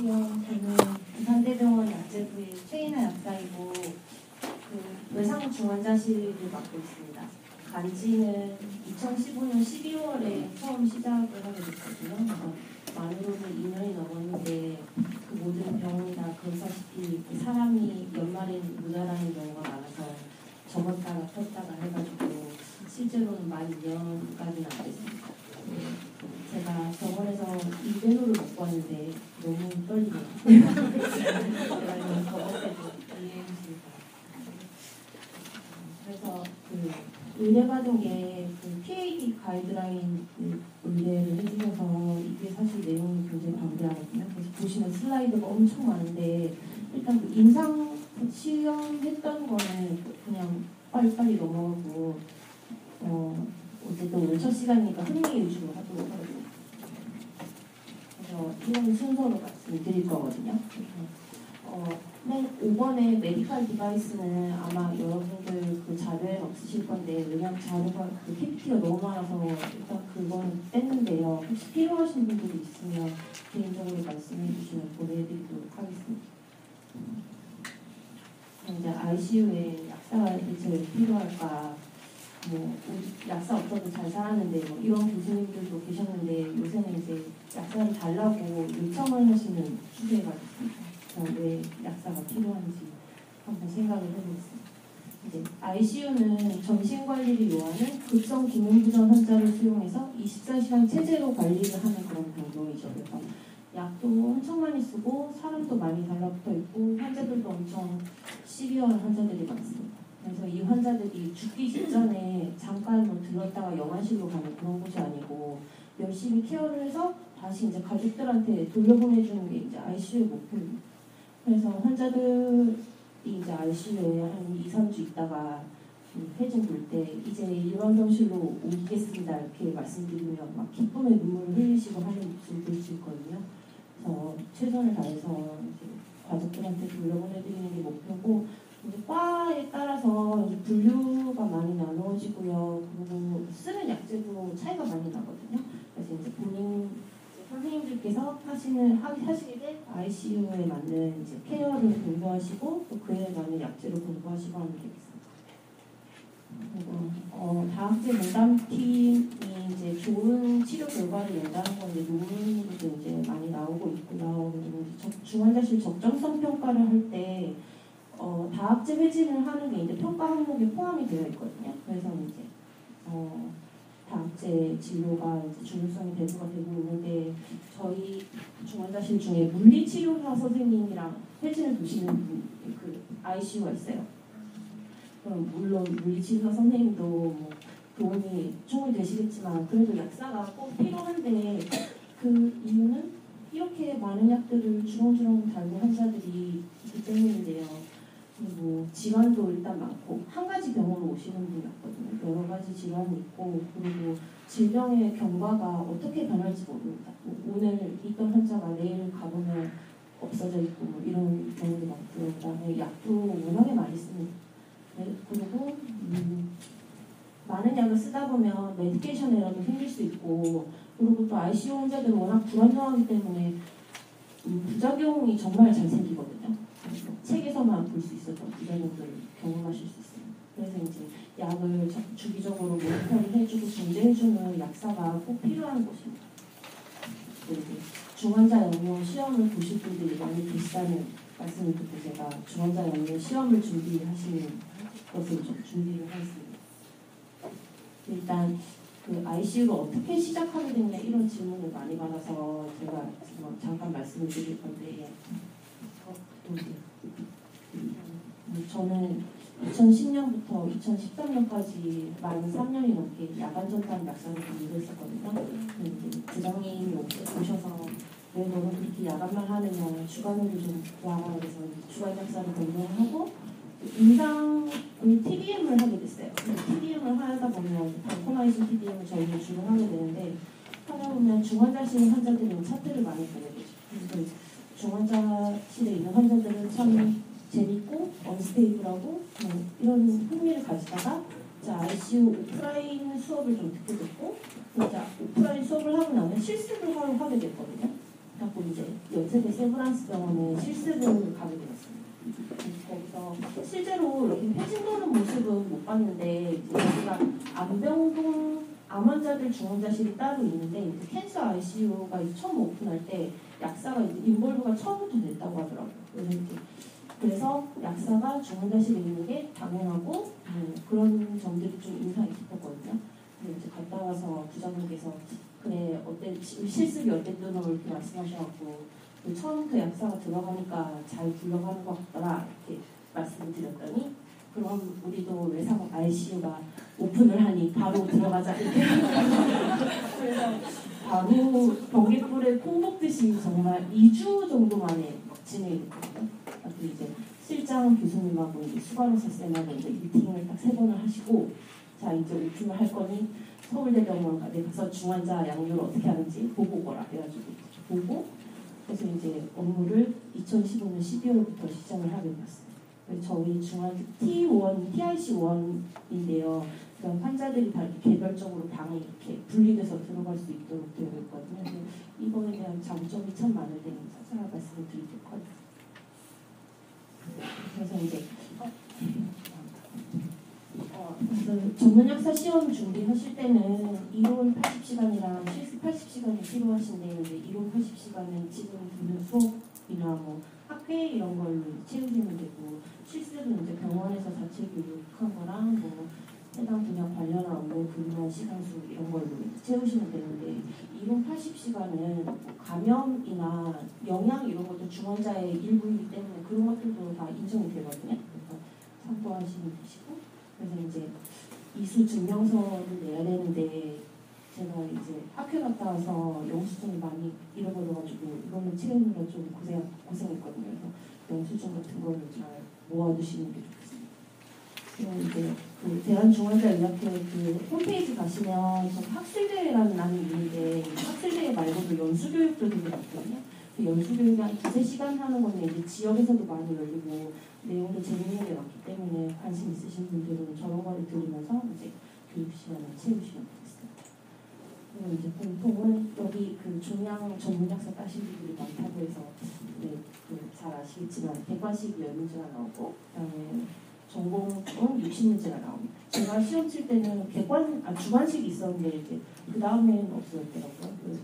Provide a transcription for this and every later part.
안녕하세요. 저는 부산대병원 약제부의 최인아 약사이고 외상 중환자실을 맡고 있습니다. 간지는 2015년 12월에 처음 시작을 하게 됐거든요. 그래서 만으로는 2년이 넘었는데 그 모든 병원이 다 그러다시피 사람이 연말엔 모자라는 경우가 많아서 접었다가 폈다가 해가지고 실제로는 만 2년까지는 안 됐습니다. 제가 병원에서 이베노를 먹고 왔는데 너무 떨리네요. 제가 이런 저번에도 이해해 주시니까. 그래서 의뢰받은 게 PAD 가이드라인 의뢰를 해주셔서 이게 사실 내용이 굉장히 방대하거든요. 그래서 보시면 슬라이드가 엄청 많은데 일단 임상 시험했던 거는 그냥 빨리빨리 넘어가고 어쨌든 오늘 첫 시간이니까 흥미 위주로 하도록 하겠습니다. 그래서 이런 순서로 말씀드릴 거거든요. 맨 5번의 메디컬 디바이스는 아마 여러분들 그 자료에 없으실 건데 왜냐면 자료가 PPT가 너무 많아서 일단 그건 뺐는데요. 혹시 필요하신 분들이 있으면 개인적으로 말씀해 주시면 보내드리도록 하겠습니다. 이제 ICU에 약사가 대체 왜 필요할까? 약사 없어도 잘 살았는데 이런 교수님들도 계셨는데 요새는 이제 약사를 달라고 요청을 하시는 추세가 됐습니다. 왜 약사가 필요한지 한번 생각을 해보겠습니다. 이제 ICU는 정신관리를 요하는 급성 기능부전 환자를 수용해서 24시간 체제로 관리를 하는 그런 병동이죠. 그래서 약도 엄청 많이 쓰고 사람도 많이 달라붙어 있고 환자들도 엄청 시비어한 환자들이 많습니다. 그래서 이 환자들이 죽기 직전에 잠깐 들렀다가 영안실로 가는 그런 곳이 아니고 열심히 케어를 해서 다시 이제 가족들한테 돌려보내주는 게 이제 ICU의 목표입니다. 그래서 환자들이 이제 ICU에 한 2, 3주 있다가 회진 볼 때 이제 일반병실로 옮기겠습니다 이렇게 말씀드리면 막 기쁨의 눈물을 흘리시고 하는 모습을 볼 수 있거든요. 그래서 최선을 다해서 이제 가족들한테 돌려보내드리는 게 목표고 이제 과에 따라서 이제 분류가 많이 나누어지고요. 그리고 쓰는 약제도 차이가 많이 나거든요. 그래서 이제 본인 선생님들께서 하시게 ICU에 맞는 이제 케어를 공부하시고 또 그에 맞는 약제를 공부하시고 하면 되겠습니다. 그리고 다학제 면담팀이 이제 좋은 치료 결과를 낸다는 건 이제 논문으로도 이제 많이 나오고 있고요. 그리고 중환자실 적정성 평가를 할 때 다학제 회진을 하는 게 이제 평가 항목에 포함이 되어 있거든요. 그래서 이제 다학제 진료가 이제 중요성이 대두가 되고 있는데 저희 중환자실 중에 물리치료사 선생님이랑 회진을 두시는 그 ICU가 있어요. 그럼 물론 물리치료사 선생님도 도움이 충분히 되시겠지만 그래도 약사가 꼭 필요한데 그 이유는 이렇게 많은 약들을 주렁주렁 달고 환자들이 있기 때문인데요. 그리고 질환도 일단 많고 한 가지 병으로 오시는 분이 없거든요. 여러 가지 질환이 있고 그리고 질병의 경과가 어떻게 변할지 모릅니다. 오늘 있던 환자가 내일 가보면 없어져 있고 이런 경우도 많고요. 그다음에 약도 워낙에 많이 씁니다. 그리고 많은 약을 쓰다 보면 메디케이션 에러도 생길 수 있고 그리고 또 ICU 환자들은 워낙 불안정하기 때문에 부작용이 정말 잘 생기거든요. 책에서만 볼 수 있었던 부작용들을 경험하실 수 있습니다. 그래서 이제 약을 주기적으로 모니터링 해주고 중재해주는 약사가 꼭 필요한 곳입니다. 그리고 중환자 영역 시험을 보실 분들이 많이 계시다는 말씀을 듣고 제가 중환자 영역 시험을 준비하시는 것을 좀 준비를 하겠습니다. 일단 그 ICU를 어떻게 시작하게 됐냐 이런 질문을 많이 받아서 제가 잠깐 말씀을 드릴 건데 저는 2010년부터 2013년까지 만 3년이 넘게 야간전담 약사로 일을 했었거든요. 부장님이 오셔서 왜 너는 그렇게 야간만 하느냐 주간으로 좀 와라 그래서 주간 약사를 변경하고 임상을 TBM을 하게 됐어요. TBM을 하다 보면 발코나이징 TBM을 저희는 주로 하게 되는데 하다 보면 중환자실 환자들은 차트를 많이 보게 되죠. 그래서 중환자실에 있는 환자들은 참 재밌고 언스테이블하고 이런 흥미를 가지다가 ICU 오프라인 수업을 좀 듣게 됐고 오프라인 수업을 하고 나면 실습을 하게 됐거든요. 자꾸 이제 연세대 세브란스 병원에 실습을 가게 되었습니다. 거기서 실제로 이렇게 회진도는 모습은 못 봤는데 이제 여기가 안병동 암 환자들 중환자실이 따로 있는데 이제 캔서 ICU가 처음 오픈할 때 약사가 이제 인볼브가 처음부터 됐다고 하더라고요. 그래서 약사가 중환자실에 있는 게 당연하고 그런 점들이 좀 인상이 깊었거든요. 근데 이제 갔다 와서 부장님께서 그래 실습이 어땠든 이렇게 말씀하셔갖고 처음부터 약사가 들어가니까 잘 굴러가는 것 같더라 이렇게 말씀을 드렸더니 그럼 우리도 외상 ICU가 오픈을 하니 바로 들어가자 이렇게 그래서 바로 번개불에 콩 먹듯이 정말 2주 정도 만에 진행이 됐거든요. 그리고 이제 실장 교수님하고 이제 수관의사 쌤하고 이제 미팅을 딱 3번을 하시고 자 이제 오픈을 할 거니 서울대병원 가서 중환자 양료를 어떻게 하는지 보고 오거라 해가지고 보고 그래서 이제 업무를 2015년 12월부터 시작을 하게 되었어요. 저희 중환자 T1, TIC1인데요. 그럼 환자들이 다 이렇게 개별적으로 방에 이렇게 분리돼서 들어갈 수 있도록 되어 있거든요. 그래서 이거에 대한 장점이 참 많을 때는 차차 말씀을 드리도록 하겠습니다. 그래서 이제 그래서 전문약사 시험 준비하실 때는 이론 80시간이랑 실습 80시간이 필요하신데 이제 이론 80시간은 지금 듣는 수업이나 뭐 학회 이런 걸로 채우시면 되고 실습은 이제 병원에서 자체 교육한 거랑 뭐 해당 분야 관련한 업무 근무한 시간수 이런 걸로 채우시면 되는데 이론 80시간은 뭐 감염이나 영양 이런 것도 중환자의 일부이기 때문에 그런 것들도 다 인정이 되거든요. 그래서 참고하시면 되시고 그래서 이제 이수 증명서를 내야 되는데 제가 이제 학회 갔다 와서 영수증을 많이 잃어버려가지고 이거는 채우느라 좀 고생했거든요. 그래서 영수증 같은 거를 잘 모아두시는 게 좋겠습니다. 그리고 이제 그 대한중환자의학회 그 홈페이지 가시면 저 학술대회라는 란이 있는데 학술대회 말고도 연수교육도 되게 많거든요. 그 연수교육이 한 2-3시간 하는 거는 이제 지역에서도 많이 열리고 내용도 재밌는 게 많기 때문에 관심 있으신 분들은 저런 거를 들으면서 이제 교육 시간을 채우시면 되겠습니다. 그리고 이제 공통은 여기 그 종양 전문약사 따신 분들이 많다고 해서 네, 잘 아시겠지만 객관식 10문제가 나오고 그다음에 전공은 60문제가 나옵니다. 제가 시험 칠 때는 주관식이 있었는데 이제 그 다음에는 없었더라고요. 그래서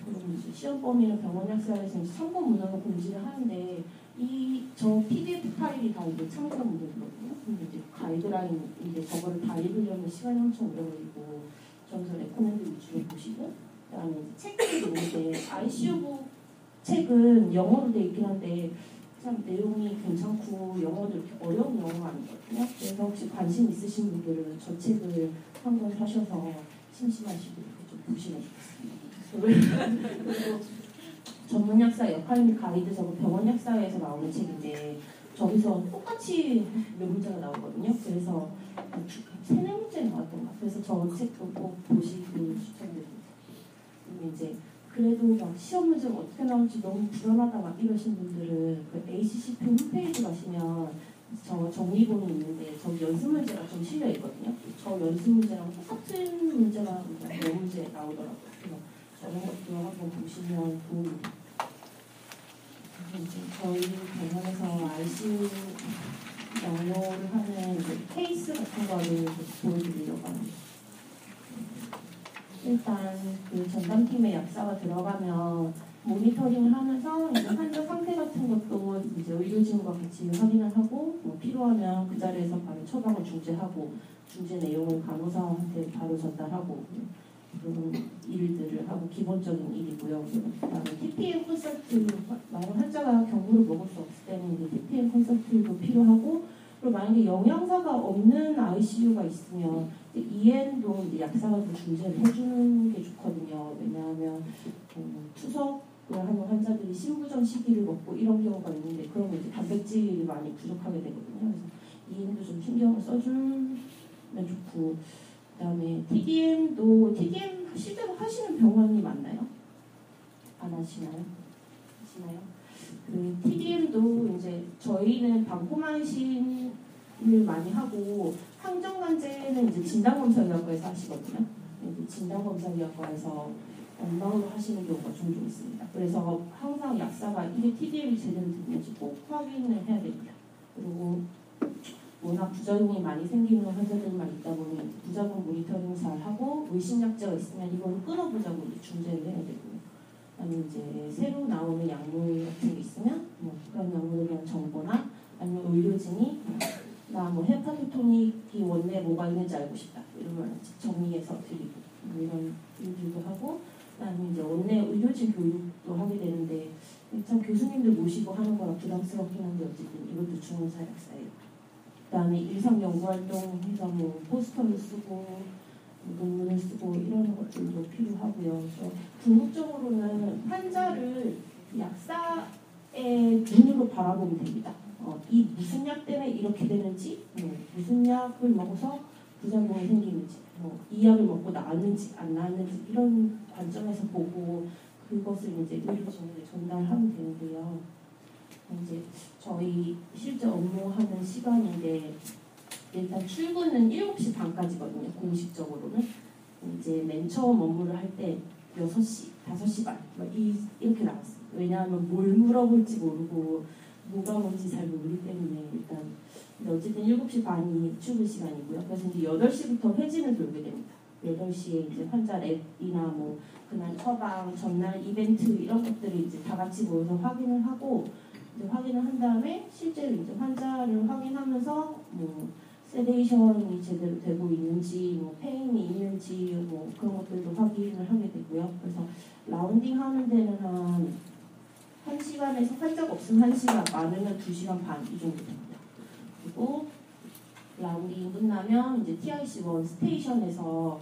그럼 이제 시험 범위는 병원약사에서 참고 문헌을 공지를 하는데 저 PDF 파일이 다 이제 참고 문헌이거든요. 근데 이제 가이드라인인데 저거를 다 읽으려면 시간이 엄청 오래 걸리고 저기서 레코멘드 위주로 보시고 그다음에 책들이 있는데 ICU부 책은 영어로 돼 있긴 한데 참 내용이 괜찮고 영어도 이렇게 어려운 영어가 아니거든요. 그래서 혹시 관심 있으신 분들은 저 책을 한 권 사셔서 심심하시고 이렇게 좀 보시면 좋겠습니다. 그리고 전문약사 역할 및 가이드 저거 병원약사에서 나오는 책인데 저기서 똑같이 몇 문제가 나오거든요. 그래서 3-4문제 나왔던가. 그래서 저 책도 꼭 보시길 추천드립니다. 그리고 이제 그래도 막 시험 문제가 어떻게 나올지 너무 불안하다 막 이러신 분들은 그 ACCP 홈페이지 가시면 저 정리본이 있는데 저기 연습 문제가 좀 실려 있거든요. 저 연습 문제랑 똑같은 문제가 몇 문제 나오더라고요. 그래서 저런 것도 한번 보시면 도움이 됩니다. 이제 저희 병원에서 ICU 양로를 하는 케이스 같은 거를 보여드리려고 합니다. 일단 그 전담팀의 약사가 들어가면 모니터링을 하면서 이제 환자 상태 같은 것도 이제 의료진과 같이 확인을 하고 뭐 필요하면 그 자리에서 바로 처방을 중재하고 중재 내용을 간호사한테 바로 전달하고 그런 일들을 하고 기본적인 일이고요. 그다음에 TPM 컨설트 만약 환자가 경구를 먹을 수 없을 때는 이제 TPM 컨설트도 필요하고 그리고 만약에 영양사가 없는 ICU가 있으면 EN도 이제 약사가 좀 중재를 해주는 게 좋거든요. 왜냐하면 투석을 하는 환자들이 신부전 시기를 먹고 이런 경우가 있는데 그러면 이제 단백질이 많이 부족하게 되거든요. 그래서 EN도 좀 신경을 써주면 좋고 그다음에 TDM 실제로 하시는 병원이 많나요? 안 하시나요? 하시나요? 그 TDM도 이제 저희는 방포만신을 많이 하고 항정관제는 이제 진단검사의학과에서 하시거든요. 진단검사의학과에서 원망으로 하시는 경우가 종종 있습니다. 그래서 항상 약사가 이게 TDM이 제대로 됐는지 꼭 확인을 해야 됩니다. 그리고 워낙 부작용이 많이 생기는 환자들만 있다 보니 부작용 모니터링 잘 하고 의심약제가 있으면 이걸 끊어보자고 이제 중재를 해야 되고요. 아니면 이제 새로 나오는 약물 같은 게 있으면 뭐 그런 약물에 대한 정보나 아니면 의료진이 나 뭐 헤파토토닉이 원내에 뭐가 있는지 알고 싶다 이러면 정리해서 드리고 뭐 이런 일들도 하고 아니면 이제 원내 의료진 교육도 하게 되는데 참 교수님들 모시고 하는 거라 부담스럽긴 한데 어쨌든 이것도 중원사 약사예요. 그다음에 일상 연구활동 해서 뭐 포스터를 쓰고 논문을 쓰고 이런 것들도 필요하고요. 그래서 궁극적으로는 환자를 약사의 눈으로 바라보면 됩니다. 이 무슨 약 때문에 이렇게 되는지, 무슨 약을 먹어서 부작용이 생기는지, 이 약을 먹고 나았는지 안 나았는지 이런 관점에서 보고 그것을 이제 의료진에게 전달하면 되는데요. 이제 저희 실제 업무하는 시간인데 일단 출근은 7시 반까지거든요. 공식적으로는. 이제 맨 처음 업무를 할 때 6시, 5시 반 이렇게 나왔어요. 왜냐하면 뭘 물어볼지 모르고 뭐가 뭔지 잘 모르기 때문에 일단 근데 어쨌든 7시 반이 출근 시간이고요. 그래서 이제 8시부터 회진을 돌게 됩니다. 8시에 이제 환자 랩이나 뭐 그날 처방, 전날 이벤트 이런 것들을 이제 다 같이 모여서 확인을 하고 이제 확인을 한 다음에 실제로 이제 환자를 확인하면서 뭐 세데이션이 제대로 되고 있는지, 뭐 페인이 있는지, 뭐 그런 것들도 확인을 하게 되고요. 그래서 라운딩 하는 데는 한 1시간에서 환자가 없으면 1시간, 많으면 2시간 반 이 정도 됩니다. 그리고 라운딩 끝나면 이제 TIC1 스테이션에서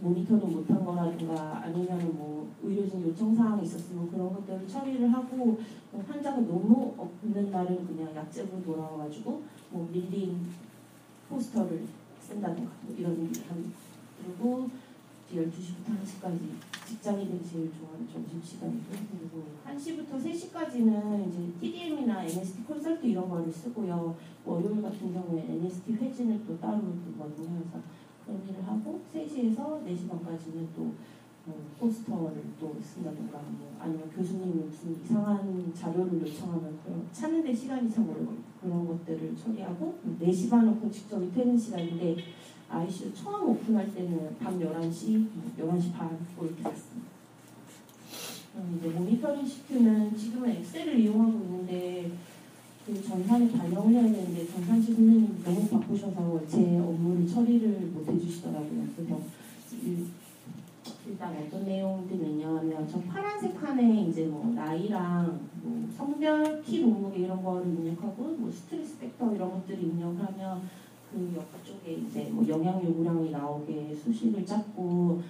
모니터링 못한 거라든가 아니면 뭐 의료진 요청 사항이 있었으면 그런 것들을 처리를 하고 환자가 너무 없는 날은 그냥 약제로 돌아와가지고 뭐 밀린 포스터를 쓴다든가 뭐 이런 일을 합니다. 그리고 12시부터 1시까지 직장인들이 제일 좋아하는 점심시간이고 그리고 1시부터 3시까지는 이제 TDM이나 NST 컨설트 이런 거를 쓰고요. 월요일 같은 경우에 NST 회진을 또 따로 두거든요. 그래서 그런 일을 하고 3시에서 4시 반까지는 또 포스터를 또 쓴다든가 뭐 아니면 교수님이 무슨 이상한 자료를 요청하면 그런 찾는데 시간이 참 오래 걸리고 그런 것들을 처리하고 4시 반은 공식적인 퇴근 시간인데 ICU 처음 오픈할 때는 밤 11시, 11시 반 이렇게 됐습니다. 이제 모니터링 시트는 지금은 엑셀을 이용하고 있는데 그 전산에 반영을 해야 되는데 전산실 선생님이 너무 바쁘셔서 제 업무를 처리를 못 해주시더라고요. 그래서 일단 어떤 내용들이 있냐면 저 파란색 칸에 이제 뭐 나이랑 뭐 성별, 키, 몸무게 이런 거를 입력하고 뭐 스트레스 팩터 이런 것들을 입력하면 그 옆쪽에 이제 뭐 영양 요구량이 나오게 수식을 짰고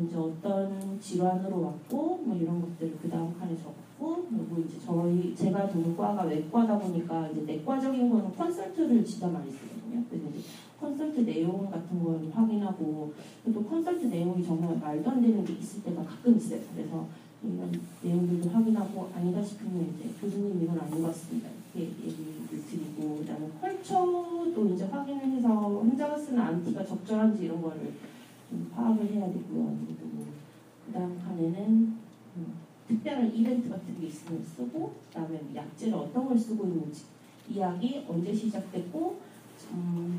이제 어떤 질환으로 왔고 뭐 이런 것들을 그 다음 칸에 적었고 그리고 이제 제가 두는 과가 외과다 보니까 이제 내과적인 거는 컨설트를 진짜 많이 쓰거든요. 그래서 이제 컨설트 내용 같은 걸 확인하고 또 컨설트 내용이 정말 말도 안 되는 게 있을 때가 가끔 있어요. 그래서 이런 내용들도 확인하고 아니다 싶으면 이제 교수님 이건 아닌 것 같습니다. 이렇게 얘기를 드리고 그다음에 컬처도 이제 확인을 해서 환자가 쓰는 안티가 적절한지 이런 거를 파악을 해야 되고요. 그리고 그다음 칸에는 특별한 이벤트 같은 게 있으면 쓰고 그다음에 약제를 어떤 걸 쓰고 있는지 이 약이 언제 시작됐고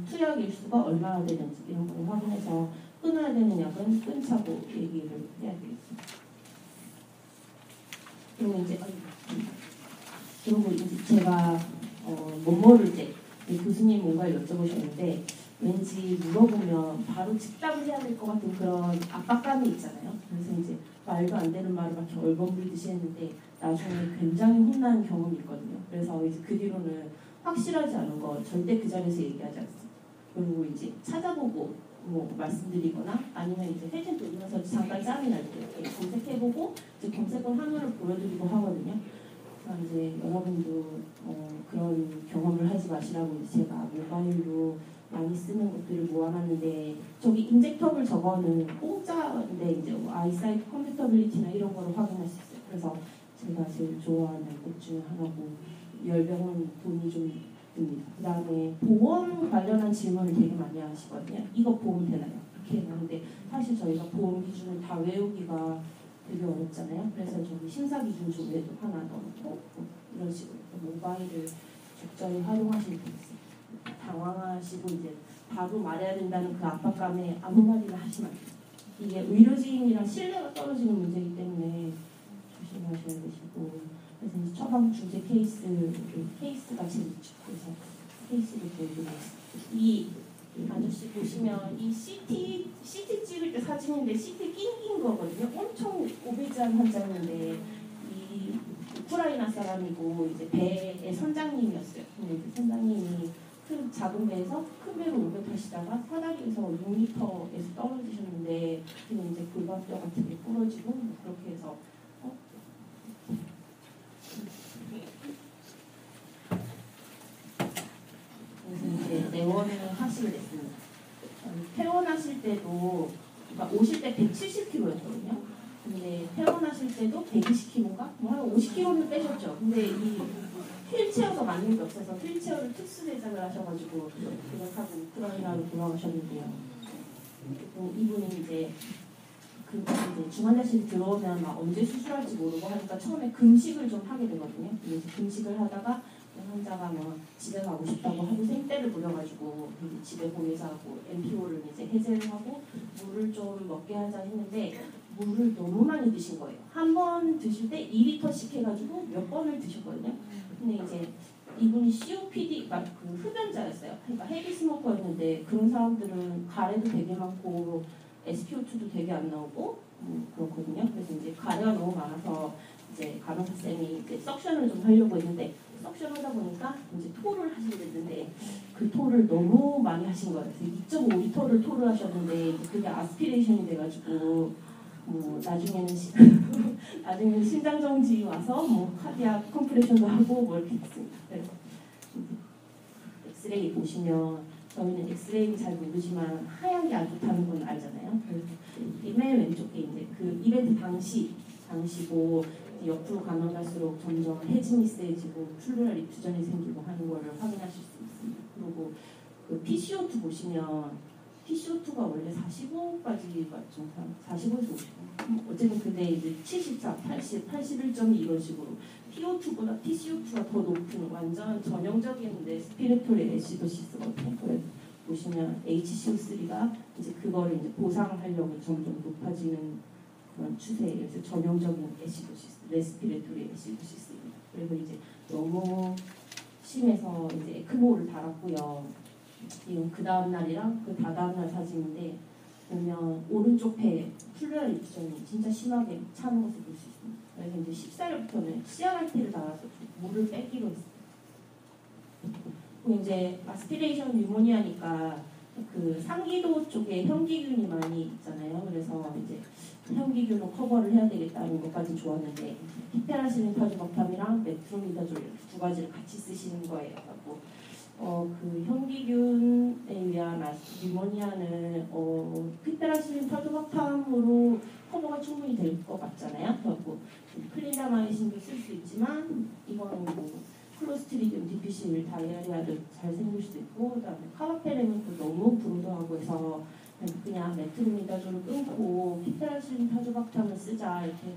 투약 일수가 얼마나 되는지 이런 걸 확인해서 끊어야 되는 약은 끊자고 얘기를 해야 되겠습니다. 그리고 이제 제가 못 모를 때 교수님 뭔가를 여쭤보셨는데 왠지 물어보면 바로 즉답을 해야 될 것 같은 그런 압박감이 있잖아요. 그래서 이제 말도 안 되는 말을 막 이렇게 얼버무리듯이 했는데 나중에 굉장히 혼난 경험이 있거든요. 그래서 이제 그 뒤로는 확실하지 않은 거 절대 그 자리에서 얘기하지 않습니다. 그리고 이제 찾아보고 뭐 말씀드리거나 아니면 이제 회진 돌면서 잠깐 짬이 날 때 검색해보고 이제 검색한 화면을 보여드리고 하거든요. 그러니까 이제 여러분도 그런 경험을 하지 마시라고 이제 제가 모바일로 많이 쓰는 것들을 모아놨는데 저기 인젝터블 저거는 공짜인데 이제 아이사이트 컴퓨터빌리티나 이런 거를 확인할 수 있어요. 그래서 제가 제일 좋아하는 것 중에 하나고 열병은 돈이 좀 듭니다. 그 다음에 보험 관련한 질문을 되게 많이 하시거든요. 이거 보험 되나요? 이렇게 하는데 사실 저희가 보험 기준을 다 외우기가 되게 어렵잖아요. 그래서 저기 심사 기준 중에도 하나 넣어놓고 뭐 이런 식으로 모바일을 적절히 활용하시는 분 있어요. 당황하시고 이제 바로 말해야 된다는 그 압박감에 아무 말이나 하시면 안 돼요. 이게 의료진이랑 신뢰가 떨어지는 문제이기 때문에 조심하셔야 되시고, 그래서 이제 처방 주제 케이스가 재밌죠. 그래서 케이스를 보여드리고 있습니다. 이 아저씨 보시면 이 CT 찍을 때 사진인데 CT 낑긴 거거든요. 엄청 오베지한 환자인데 이 우크라이나 사람이고 이제 배의 선장님이었어요. 근데 이제 선장님이 큰 작은 배에서 큰 배로 옮겨타시다가 사다리에서 6m에서 떨어지셨는데 지금 이제 골반뼈 같은 게 부러지고 뭐 그렇게 해서 그래서 이제 내원을 하시게 됐습니다. 퇴원하실 때도 그러니까 오실 때 170kg였거든요. 근데 퇴원하실 때도 120kg인가? 뭐 한 50kg는 빼셨죠. 근데 이 휠체어가 맞는 게 없어서 휠체어를 특수 제작을 하셔가지고 그걸 타고 우크라이나로 돌아가셨는데요. 이분이 이제 중환자실 들어오면 막 언제 수술할지 모르고 하니까 처음에 금식을 좀 하게 되거든요. 그래서 금식을 하다가 환자가 뭐 집에 가고 싶다고 하고 생떼를 부려가지고 집에 보내서 하고 MPO를 이제 해제를 하고 물을 좀 먹게 하자 했는데 물을 너무 많이 드신 거예요. 한 번 드실 때 2리터씩 해가지고 몇 번을 드셨거든요. 근데 이제 이분이 COPD, 그 흡연자였어요. 그러니까 헤비 스모커였는데 그런 사람들은 가래도 되게 많고 SpO2도 되게 안 나오고 그렇거든요. 그래서 이제 가래가 너무 많아서 이제 간호사 쌤이 이제 석션을 좀 하려고 했는데 석션 하다 보니까 이제 토를 하시는데 그 토를 너무 많이 하신 거예요. 그래서 2.5리터를 토를 하셨는데 그게 아스피레이션이 돼가지고 뭐 나중에는 심장 정지 와서 뭐 카디악 컴프레션도 하고 뭐 이렇게 됐습니다. 그래서 엑스레이 보시면 저희는 엑스레이 잘 모르지만 하얀 게 안 좋다는 건 알잖아요. 그래서 맨 왼쪽에 이제 그 이벤트 당시고 옆으로 가면 갈수록 점점 해지미세해지고 플루랄 입투전이 생기고 하는 거를 확인하실 수 있습니다. 그리고 그 PCO2 보시면 PCO2가 원래 45까지 맞죠? 45에서 50. 어쨌든 근데 이제 74, 80, 81.2 이런 식으로 PO2보다 PCO2가 더 높은 완전 전형적인 레스피레토리 애시도시스거든요. 그래서 보시면 HCO3가 이제 그거를 이제 보상하려고 점점 높아지는 그런 추세예요. 그래서 전형적인 애시도시스, 레스피레토리 애시도시스입니다. 그래서 이제 너무 심해서 이제 에크모를 달았고요. 이건 그 다음 날이랑 그 다다음 날 사진인데 보면 오른쪽 폐에 플루랄 입수전이 진짜 심하게 차는 것을 볼 수 있습니다. 그래서 이제 14일부터는 CRRT를 달아서 물을 빼기로 했어요. 그리고 이제 아스피레이션 뉴모니아니까 그 상기도 쪽에 현기균이 많이 있잖아요. 그래서 이제 현기균을 커버를 해야 되겠다는 것까지 좋았는데 피페라실린 파주박탐이랑 메트로니다졸 이렇게 두 가지를 같이 쓰시는 거예요. 그 현기균에 의한 뉴모니아는 피페라실린 파주박탐으로 커버가 충분히 될 것 같잖아요. 그리고 클린다마이신도 쓸 수 있지만 이거는 뭐 클로스트리디움 디피실 다이아리아도 잘 생길 수도 있고 그다음에 카바페렌은 또 너무 브로드하고 해서 그냥 메트로니다졸을 끊고 피페라실린 파주박탐을 쓰자 이렇게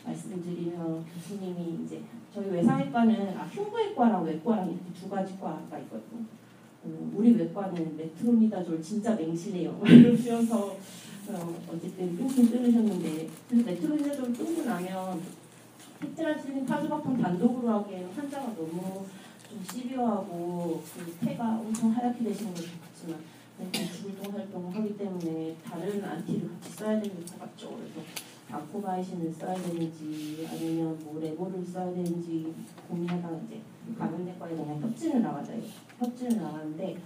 말씀드리면 교수님이 이제 저희 외상외과는 흉부외과랑 외과랑 이렇게 두 가지 과가 있거든요. 우리 외과는 메트로니다졸 진짜 맹신해요. 이러면서 어쨌든 끊으셨는데 그래서 메트로니다졸 끊고 나면 피페라실린 파주박탐 단독으로 하기에는 환자가 너무 좀 시비어하고 그 폐가 엄청 하얗게 되시는 걸 봤지만 주물동 활동을 하기 때문에 다른 안티를 같이 써야 되는 것 같죠. 그래서 아코바이신을 써야 되는지 아니면 뭐 레보를 써야 되는지 고민하다가 이제 감염내과에 그냥 협진을 나가자요. 협진을 나가는데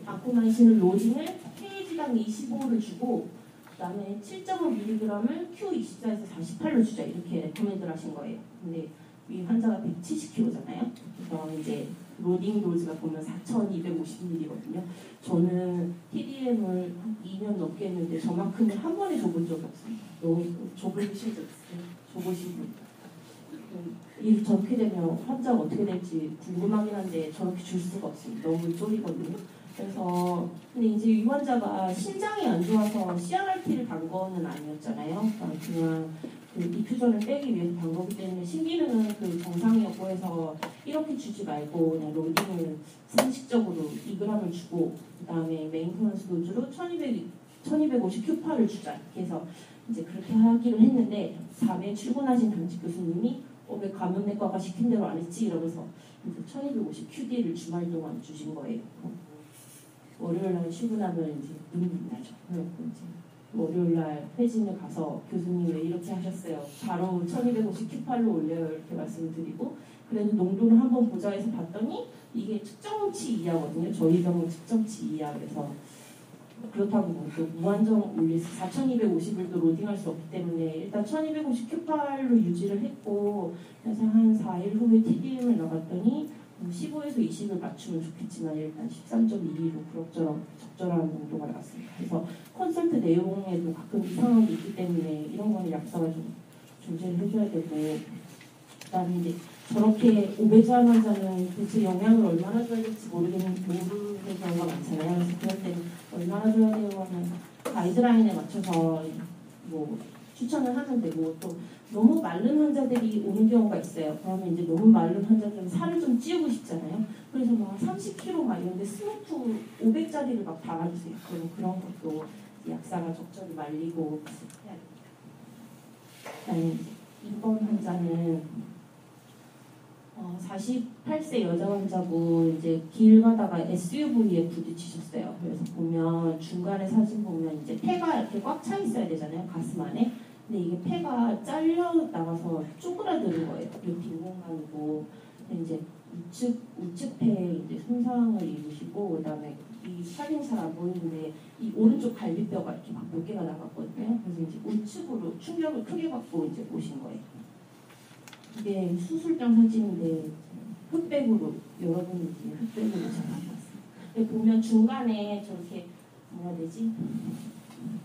아코바이신을 로딩을 페이지당 25를 주고 그다음에 7.5mg을 Q24에서 48로 주자 이렇게 레코멘드를 하신 거예요. 근데 이 환자가 170kg잖아요. 그래서 이제 로딩 도즈가 보면 4,250ml거든요. 저는 TDM을 2년 넘게 했는데 저만큼은 한 번에 줘본 적이 없습니다. 너무 줘보신 적 있어요? 줘보신 분? 저렇게 되면 환자가 어떻게 될지 궁금하긴 한데 저렇게 줄 수가 없습니다. 너무 쫄이거든요. 그래서 근데 이제 이 환자가 신장이 안 좋아서 CRRT를 간 거는 아니었잖아요. 그러니까 그냥 그 디퓨전을 빼기 위해서 간 거기 때문에 신기능은 그 정상이었고 해서 이렇게 주지 말고 그냥 로딩을 상식적으로 2g을 주고 그다음에 메인터넌스 도주로 1250 큐파를 주자. 그래서 이제 그렇게 하기로 했는데 밤에 출근하신 당직 교수님이 왜 감염내과가 시킨 대로 안 했지? 이러면서 1250 QD를 주말 동안 주신 거예요. 월요일날 출근하면 이제 눈물이 나죠. 그래서 이제 월요일날 회진을 가서 교수님 왜 이렇게 하셨어요? 바로 1250 큐팔로 올려요. 이렇게 말씀을 드리고 그래도 농도를 한번 보자 해서 봤더니 이게 측정치 이하거든요. 저희 병원 측정치 이하. 그래서 그렇다고 또 무한정 올릴 4250을 또 로딩할 수 없기 때문에 일단 1250 큐팔로 유지를 했고 그래서 한 4일 후에 TDM을 나갔더니 15에서 20을 맞추면 좋겠지만 일단 13.22로 그럭저럭 적절한 농도가 나왔습니다. 그래서 컨설트 내용에도 가끔 이상한 게 있기 때문에 이런 거는 약사가 좀 조제를 해줘야 되고 그다음에 이제 저렇게 오베트한 환자는 도대체 영양을 얼마나 줘야 될지 모르는 경우가 많잖아요. 그래서 그럴 때는 얼마나 줘야 돼요 하면 가이드라인에 맞춰서 뭐 추천을 하는데 뭐 또 너무 마른 환자들이 오는 경우가 있어요. 그러면 이제 너무 마른 환자들은 살을 좀 찌우고 싶잖아요. 그래서 막 30kg 막 이런데 스매프 500짜리를 막 달아주세요. 그럼 그런 것도 약사가 적절히 말리고 해야 됩니다. 그다음에 이번 환자는 48세 여자 환자고 이제 길 가다가 SUV에 부딪히셨어요. 그래서 보면 중간에 사진 보면 이제 폐가 이렇게 꽉 차 있어야 되잖아요. 가슴 안에. 근데 이게 폐가 잘려 나가서 쪼그라드는 거예요. 이 빈 공간이고 이제 우측 폐에 이제 손상을 입으시고 그다음에 이 사진 잘 안 보이는데 이 오른쪽 갈비뼈가 이렇게 막 몇 개가 나갔거든요. 그래서 이제 우측으로 충격을 크게 받고 이제 오신 거예요. 이게 수술장 사진인데 흑백으로 여러분이 흑백으로 잡아봤어요. 보면 중간에 저렇게 뭐라 해야 되지?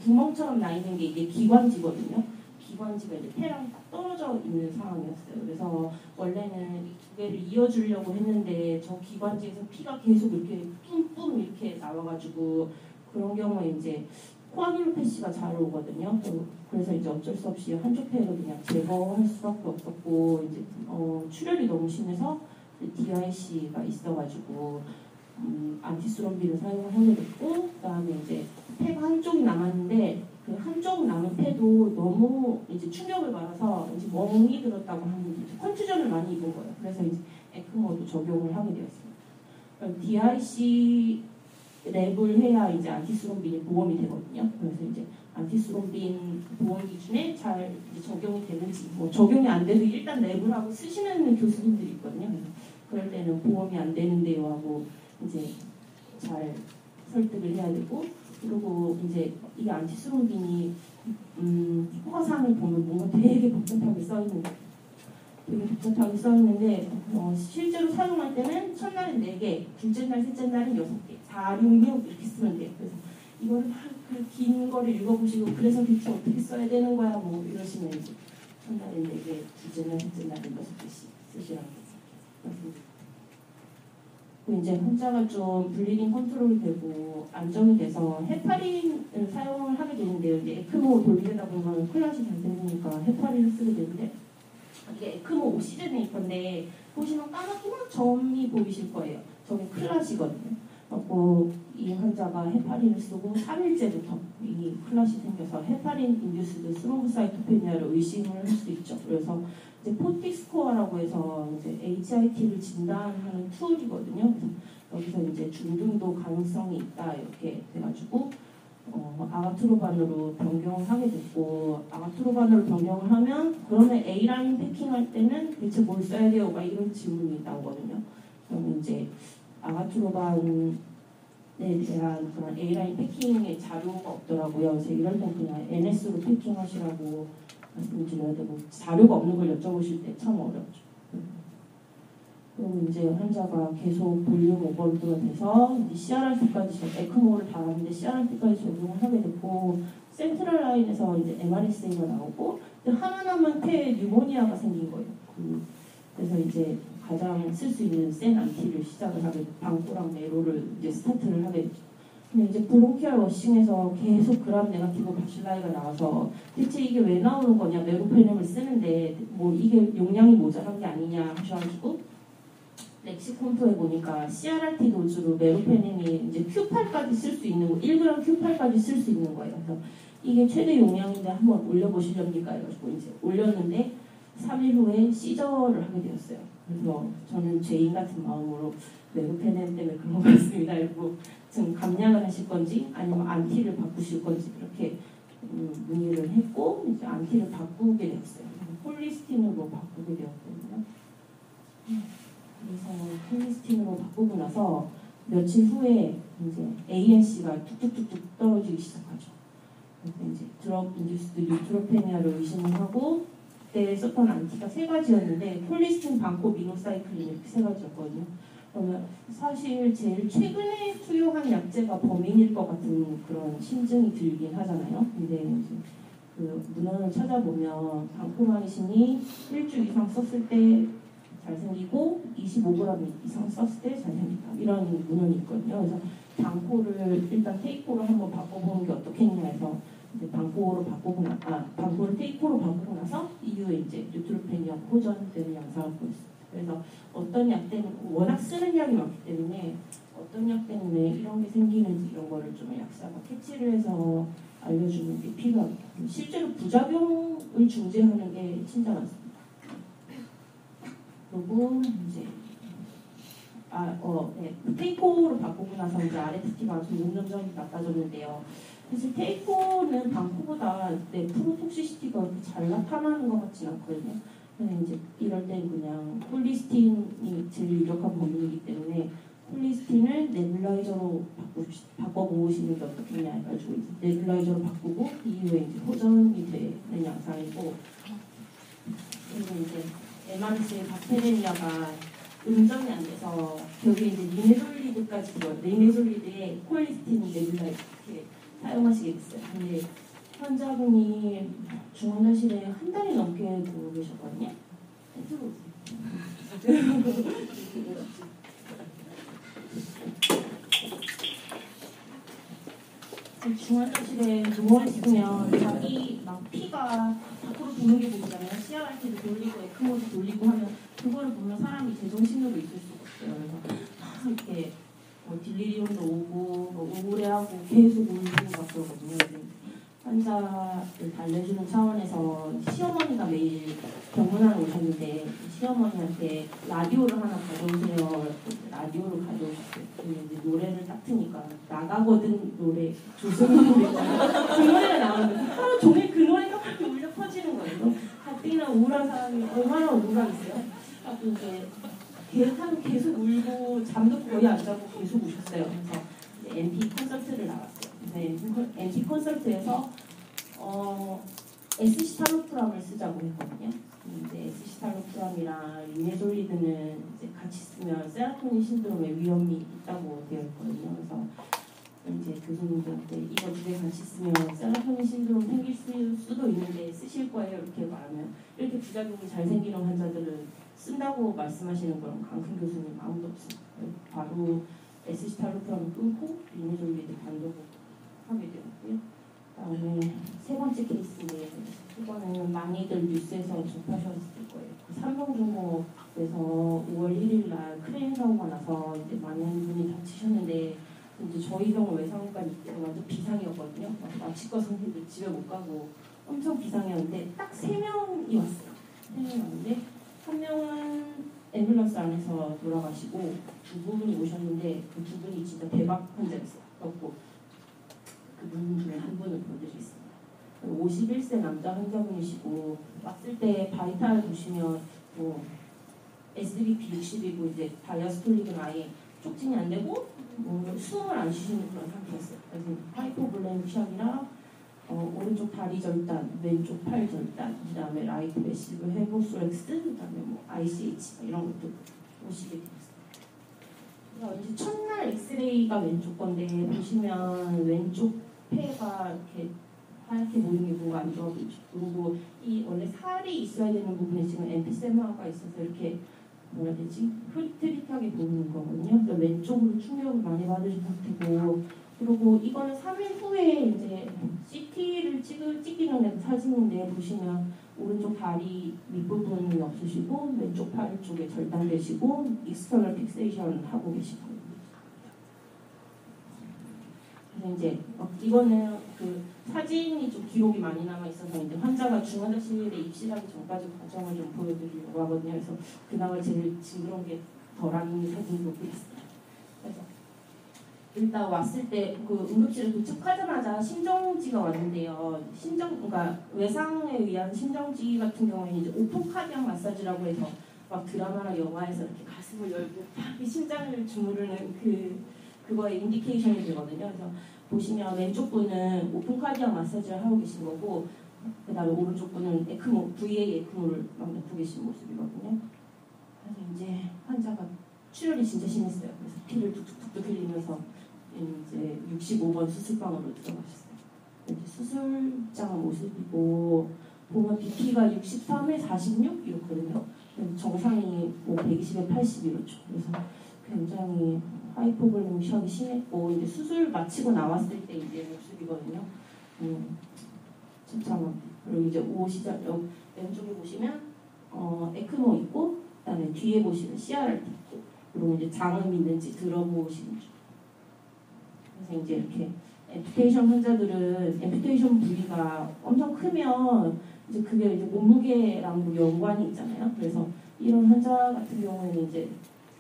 구멍처럼 나 있는 게 이게 기관지거든요. 기관지가 이제 폐랑 딱 떨어져 있는 상황이었어요. 그래서 원래는 이 두 개를 이어주려고 했는데 저 기관지에서 피가 계속 이렇게 뿜뿜 이렇게 나와가지고 그런 경우에 이제 코아듈로패시가 잘 오거든요. 그래서 이제 어쩔 수 없이 한쪽 폐를 그냥 제거할 수밖에 없었고 이제 출혈이 너무 심해서 DIC가 있어가지고 안티스롬빈을 사용을 하게 됐고 그다음에 이제 폐가 한쪽이 남았는데 그 한쪽 남은 폐도 너무 이제 충격을 받아서 이제 멍이 들었다고 하는 컨투전을 많이 입은 거예요. 그래서 이제 에크모도 적용을 하게 되었습니다. DIC 랩을 해야 이제 안티스롬빈이 보험이 되거든요. 그래서 이제 안티스롬빈 보험 기준에 잘 이제 적용이 되는지 뭐 적용이 안 돼도 일단 랩을 하고 쓰시는 교수님들이 있거든요. 그래서 그럴 때는 보험이 안 되는데요 하고 이제 잘 설득을 해야 되고 그리고 이제 이게 안티스롬빈이 허가사항을 보면 뭔가 되게 복잡하게 써 있는데 실제로 사용할 때는 첫날은 4개, 둘째 날, 셋째 날은 6개, 4, 6, 6 이렇게 쓰면 돼요. 그래서 이거를 그 긴 거를 읽어보시고 그래서 대충 어떻게 써야 되는 거야 뭐 이러시면 이제 첫날은 4개, 둘째 날, 셋째 날은 6개씩 쓰시라고 했습니다. 이제 환자가 좀 블리딩 컨트롤이 되고 안정이 돼서 헤파린을 사용을 하게 되는데요. 이제 에크모 돌리다 보면 클라시 잘 되니까 헤파린을 쓰게 되는데 이게 에크모 오시즈메이커인데 보시면 까맣게 막 점이 보이실 거예요. 저게 클라시거든요. 그리고 이 환자가 헤파린을 쓰고 3일째부터 이 클라시 생겨서 헤파린 인듀스드 스롬보사이토페니아를 의심을 할 수 있죠. 그래서 이제 포틱 스코어라고 해서 이제 HIT를 진단하는 툴이거든요. 그래서 여기서 이제 중등도 가능성이 있다 이렇게 돼가지고 아가트로반으로 변경을 하게 됐고 아가트로반으로 변경을 하면 그러면 A라인 패킹할 때는 대체 뭘 써야 돼요? 막 이런 질문이 나오거든요. 그러면 이제 아가트로반에 대한 그런 A라인 패킹의 자료가 없더라고요. 그래서 이럴 땐 그냥 NS로 패킹하시라고 말씀드려야 되고 자료가 없는 걸 여쭤보실 때 참 어렵죠. 그리고 이제 환자가 계속 볼륨 오버로드가 돼서 CRRT까지 에크모를 달았는데 CRRT까지 적용을 하게 됐고 센트럴 라인에서 이제 MRSA가 나오고 하나 남은 폐에 뉴모니아가 생긴 거예요. 그래서 이제 가장 쓸 수 있는 센 안티를 시작을 하게 됐고 방코랑 네로를 이제 스타트를 하게 됐죠. 근데 이제 브론키얼 워싱에서 계속 그람 네가티브 박슐라이가 나와서 대체 이게 왜 나오는 거냐 메로페넴을 쓰는데 뭐 이게 용량이 모자란 게 아니냐 하셔가지고 렉시콘토에 보니까 CRRT 도주로 메로페넴이 이제 Q8까지 쓸 수 있는 거 1g Q8까지 쓸 수 있는 거예요. 그래서 이게 최대 용량인데 한번 올려보시렵니까 해가지고 이제 올렸는데 3일 후에 시저를 하게 되었어요. 그래서 저는 죄인 같은 마음으로 메로페넴 때문에 그런 것 같습니다. 그리고 지금 감량을 하실 건지 아니면 안티를 바꾸실 건지 그렇게 문의를 했고 이제 안티를 바꾸게 되었어요. 폴리스틴으로 바꾸게 되었거든요. 그래서 폴리스틴으로 바꾸고 나서 며칠 후에 이제 ANC가 뚝뚝뚝뚝 떨어지기 시작하죠. 그래서 이제 드럭 인듀스드 뉴트로페니아를 의심을 하고 그때 썼던 안티가 세 가지였는데 폴리스틴, 방코, 미노사이클린 이렇게 세 가지였거든요. 그러면 사실 제일 최근에 투여한 약제가 범인일 것 같은 그런 심증이 들긴 하잖아요. 근데 이제 그 문헌을 찾아보면 방코마이신이 일주 이상 썼을 때 잘생기고 25g 이상 썼을 때 잘생긴다 이런 문헌이 있거든요. 그래서 방코를 일단 테이코로 한번 바꿔보는 게 어떻겠냐 해서 이제 방코로 방코를 테이코로 바꾸고 나서 이후에 이제 뉴트로페니아 호전되는 양상을 보였어요. 그래서 어떤 약 때문에 워낙 쓰는 약이 많기 때문에 어떤 약 때문에 이런 게 생기는지 이런 거를 좀 약사가 캐치를 해서 알려주는 게 필요합니다. 실제로 부작용을 중재하는 게 진짜 많습니다. 그리고 이제 테이코로 바꾸고 나서 이제 RFT가 좀 용량점이 낮아졌는데요. 사실 테이코는 방코보다 프로톡시시티가 그렇게 잘 나타나는 것 같지는 않거든요. 근데 이제 이럴 땐 그냥 폴리스틴이 제일 유력한 범인이기 때문에 폴리스틴을 네뷸라이저로 바꿔보시는 게 어떻겠냐 해가지고 이제 네뷸라이저로 바꾸고 이후에 이제 호전이 되는 양상이고 그리고 이제 MRS의 박테레미아가 음정이 안 돼서 여기 이제 리네솔리드까지 들어요. 리네솔리드에 콜리스틴 네뷸라이저 이렇게 사용하시게 됐어요. 근데 환자분이 중환자실에 한 달이 넘게 누워 계셨거든요. 중환자실에 누워 있으면 자기 막 피가 밖으로 도는 게 보이잖아요. CRRT도 돌리고 에크모도 돌리고 하면 그거를 보면 사람이 제정신으로 있을 수가 없어요. 그래서 이렇게 딜리리움도 오고 우울해하고 계속 울고 막 그러거든요. 환자를 달래주는 차원에서 시어머니가 매일 병문안에 오셨는데 시어머니한테 라디오를 하나 가져오세요. 라디오를 가져오셨어요. 근데 이제 노래를 딱 트니까 나가거든 노래 조승우 노래 있잖아요. 그 노래가 나오는데 하루 종일 그 노래가 그렇게 울려 퍼지는 거예요. 가뜩이나 우울한 사람이 얼마나 우울하겠어요. 이제 계속 울고 잠도 거의 안 자고 계속 우셨어요. 그래서 MP 콘서트를 나갔어요. 네, MP 콘서트에서 에스시탈로프람을 쓰자고 했거든요. 이제 에스시탈로프람이랑 리네솔리드는 이제 같이 쓰면 세라토닌 신드롬의 위험이 있다고 되어 있거든요. 그래서 이제 교수님들한테 이거 두 개 같이 쓰면 세라토닌 신드롬 생길 수도 있는데 쓰실 거예요 이렇게 말하면 이렇게 부작용이 잘 생기는 환자들은 쓴다고 말씀하시는 그런 강큰 교수님 아무도 없습니다. 바로 에스시탈로프람을 끊고 리네솔리드 단독으로 하게 되었고요. 그다음에 세 번째 케이스인데 이거는 많이들 뉴스에서 접하셨을 거예요. 삼성중공업에서 5월 1일 날 크레인 사고가 나서 이제 많은 분이 다치셨는데 이제 저희 병원 외상후과 이때는 완전 비상이었거든요. 마취과 선생님들 집에 못 가고 엄청 비상이었는데 딱 3명이 왔어요. 3명이 왔는데 한 명은 앰뷸런스 안에서 돌아가시고 두 분이 오셨는데 그 두 분이 진짜 대박 환자였어요. 그렇고 그분 중에 한 분을 보여드리겠습니다. 51세 남자 환자분이시고 왔을 때 바이탈 보시면 뭐 SBP 60이고 이제 다이아스톨릭은 아예 촉진이 안 되고 숨을 안 쉬시는 그런 상태였어요. 그래서 하이포블레미시아이라 오른쪽 다리 절단, 왼쪽 팔 절단, 그다음에 라이트 매시브 헤모스렉스, 그다음에 뭐 ICH 이런 것도 보시게 되었어요. 이제 첫날 엑스레이가 왼쪽 건데 보시면 왼쪽 폐가 이렇게 하얗게 보이는 게 뭔가 안 좋아 보이죠. 그리고 이 원래 살이 있어야 되는 부분에 지금 엠피세마가 있어서 이렇게 뭐라 해야 되지? 흐릿흐릿하게 보이는 거거든요. 그러니까 왼쪽으로 충격을 많이 받으신 상태고, 그리고 이거는 3일 후에 이제 CT를 찍기 전에 사진인데 보시면 오른쪽 다리 밑부분이 없으시고 왼쪽 팔 쪽에 절단되시고 익스터널 픽세이션 하고 계시고. 그래서 이제 이거는 그 사진이 좀 기록이 많이 남아 있어서 이제 환자가 중환자실에 입실하기 전까지 과정을 좀 보여드리려고 하거든요. 그래서 그나마 제일 징그러운 게 덜한 사진으로 보였어요. 그래서 일단 왔을 때 그 응급실에 도착하자마자 심정지가 왔는데요. 그러니까 외상에 의한 심정지 같은 경우에는 이제 오픈 카디악 마사지라고 해서 막 드라마나 영화에서 이렇게 가슴을 열고 막 심장을 주무르는 그거의 인디케이션이 되거든요. 그래서 보시면 왼쪽 분은 오픈 카디악 마사지를 하고 계신 거고, 그다음에 오른쪽 분은 에크모, VA 에크모를 막 넣고 계신 모습이거든요. 그래서 이제 환자가 출혈이 진짜 심했어요. 그래서 피를 뚝뚝뚝 흘리면서 이제 65번 수술방으로 들어가셨어요. 이제 수술장 모습이고 보면 BP가 63에 46 이렇거든요. 정상이 뭐 120에 80 이렇죠. 그래서 굉장히 하이포볼레미션이 심했고 이제 수술 마치고 나왔을 때 이제 모습이거든요. 참 그리고 이제 오시죠. 왼쪽에 보시면 에크모 있고 그다음에 뒤에 보시면 CRRT 있고 그리고 이제 장음 있는지 들어보시는 중. 그래서 이제 이렇게 앰퓨테이션 환자들은 앰퓨테이션 부위가 엄청 크면 이제 그게 이제 몸무게랑 연관이 있잖아요. 그래서 이런 환자 같은 경우에는 이제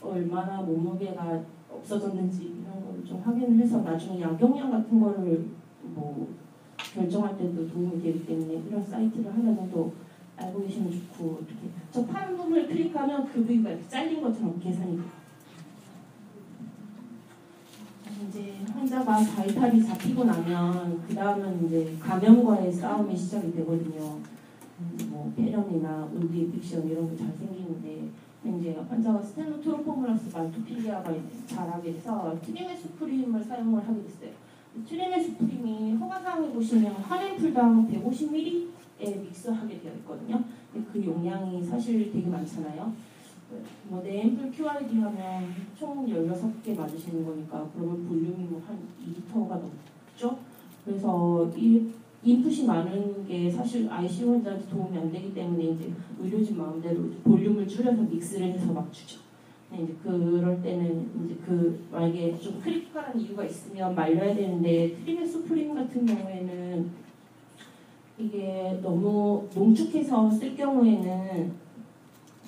얼마나 몸무게가 없어졌는지 이런 거를 좀 확인을 해서 나중에 약용량 같은 거를 뭐 결정할 때도 도움이 되기 때문에 이런 사이트를 하나 정도 알고 계시면 좋고 이렇게 저 파란 부분을 클릭하면 그 부위가 이렇게 잘린 것처럼 계산이 돼요. 이제 환자가 바이탈이 잡히고 나면 그 다음은 이제 감염과의 싸움이 시작이 되거든요. 뭐 폐렴이나 울드 인펙션 이런 게 잘 생기는데 이제 환자가 스테노트로포몰라스 말토필리아가 자라게 돼서 트리메수프림을 사용을 하게 됐어요. 트리메수프림이 허가사항에 보시면 한 앰플당 150ml에 믹스하게 되어 있거든요. 근데 그 용량이 사실 되게 많잖아요. 뭐 4앰플 QID 하면 총 16개 맞으시는 거니까 그러면 볼륨이 뭐 한 2리터가 넘죠. 그래서 이 인풋이 많은 게 사실 ICU 환자한테 도움이 안 되기 때문에 이제 의료진 마음대로 볼륨을 줄여서 믹스를 해서 막 주죠. 이제 그럴 때는 이제 만약에 좀 크리티컬한 이유가 있으면 말려야 되는데 트리메수프린 같은 경우에는 이게 너무 농축해서 쓸 경우에는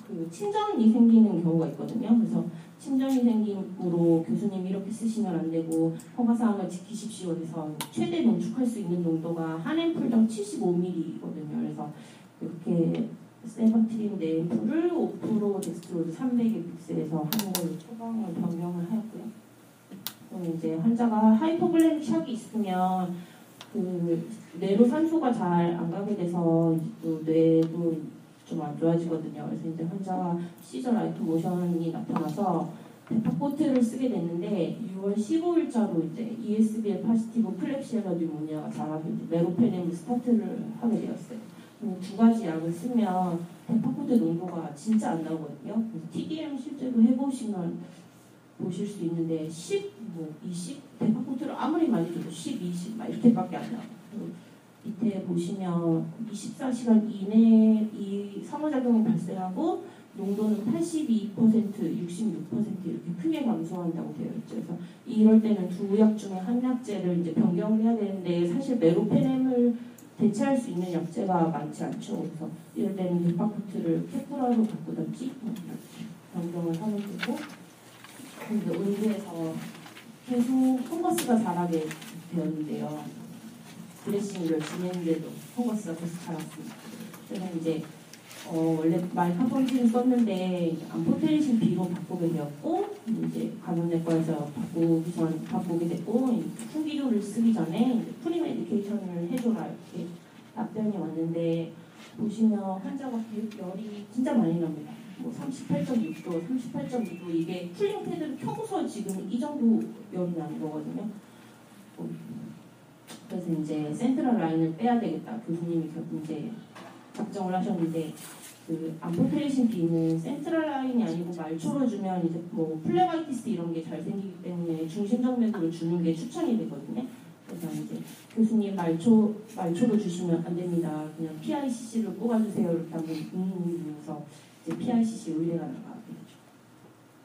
그 침전이 생기는 경우가 있거든요. 그래서 침전이 생김으로 교수님 이렇게 쓰시면 안 되고 허가사항을 지키십시오. 그래서 최대 농축할 수 있는 농도가 한 앰플당 75ml거든요. 그래서 이렇게 세바트린 4앰플을 5% 덱스트로즈 300에 믹스해서 하는 걸로 처방을 변경을 하였고요. 그럼 이제 환자가 하이포글레믹 샥이 있으면 그 뇌로 산소가 잘 안 가게 돼서 또 뇌도 좀 안 좋아지거든요. 그래서 이제 환자가 시저 라이트 모션이 나타나서 데파코트를 쓰게 됐는데 6월 15일자로 이제 ESBL 파지티브 클랩시엘라 뉴모니아가 자라서 메로페넴 스타트를 하게 되었어요. 두 가지 약을 쓰면 데파코트 농도가 진짜 안 나오거든요. 그래서 TDM 실제로 해보시면 보실 수 있는데 10, 뭐 20 데파코트를 아무리 많이 줘도 10, 20 막 이렇게밖에 안 나와요. 밑에 보시면 24시간 이내에 이 상호작용이 발생하고 농도는 82%, 66% 이렇게 크게 감소한다고 되어 있죠. 그래서 이럴 때는 두 약 중에 한 약제를 이제 변경을 해야 되는데 사실 메로페넴을 대체할 수 있는 약제가 많지 않죠. 그래서 이럴 때는 데파코트를 케프라로 바꾸든지 변경을 하면 되고, 근데 의대에서 계속 펑거스가 자라게 되었는데요. 드레싱을 열심히 했는데도 펑거스가 계속 자랐습니다. 그래서 이제 원래 말카폰진을 썼는데 암포테리신 B로 바꾸게 되었고, 이제 감염내과에서 바꾸게 됐고, 풍기류를 쓰기 전에 프리 메디케이션을 해줘라 이렇게 답변이 왔는데 보시면 환자가 열이 진짜 많이 납니다. 뭐 38.6도, 38.2도 이게 쿨링 패드를 켜고서 지금 이 정도 열이 나는 거거든요. 그래서 이제 센트럴 라인을 빼야 되겠다 교수님이 이제 작정을 하셨는데 그 암포테이션 B는 센트럴 라인이 아니고 말초로 주면 이제 뭐 플레바이티스 이런 게 잘 생기기 때문에 중심정맥으로 주는 게 추천이 되거든요. 그래서 이제 교수님 말초로 주시면 안 됩니다. 그냥 PICC를 꼽아주세요. 이렇게 하면 이제 PICC 의뢰가 나가게 되죠.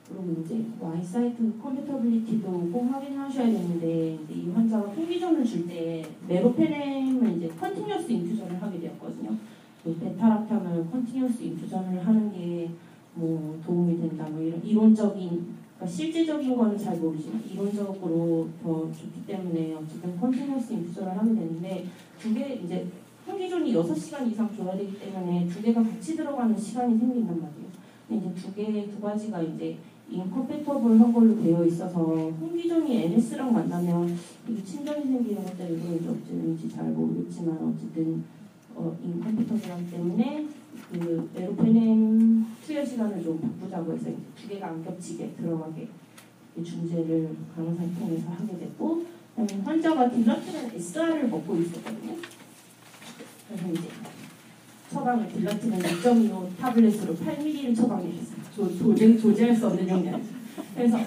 그리고 이제 Y사이트 컴패터빌리티도 꼭 확인하셔야 되는데 이 환자가 통기전을 줄 때 메로페넴을 이제 컨티뉴어스 인퓨전을 하게 되었거든요. 베타락탐을 컨티뉴어스 인퓨전을 하는 게 뭐 도움이 된다. 뭐 이런 이론적인 그러니까 실제적인 거는 잘 모르지만 이론적으로 더 좋기 때문에 어쨌든 컨티뉴어스 인퓨전을 하게 되는데 두 개 이제 통기전이 6시간 이상 줘야 되기 때문에 두 개가 같이 들어가는 시간이 생긴단 말이에요. 근데 이제 두 가지가 이제 인컴패터블한 걸로 되어 있어서 홍기종이 NS랑 만나면 이게 침전이 생기는 것도 이론이 어찌는지 잘 모르겠지만 어쨌든 인컴패터블하기 때문에 그 메로페넴 투여 시간을 좀 바꾸자고 해서 두 개가 안 겹치게 들어가게 중재를 간호사를 통해서 하게 됐고 그다음에 환자가 딜라트는 SR을 먹고 있었거든요. 그래서 이제 처방을 딜라트는 6.25 타블렛으로 8ml를 처방해줬어요. 조제할 수 없는 용량. 그래서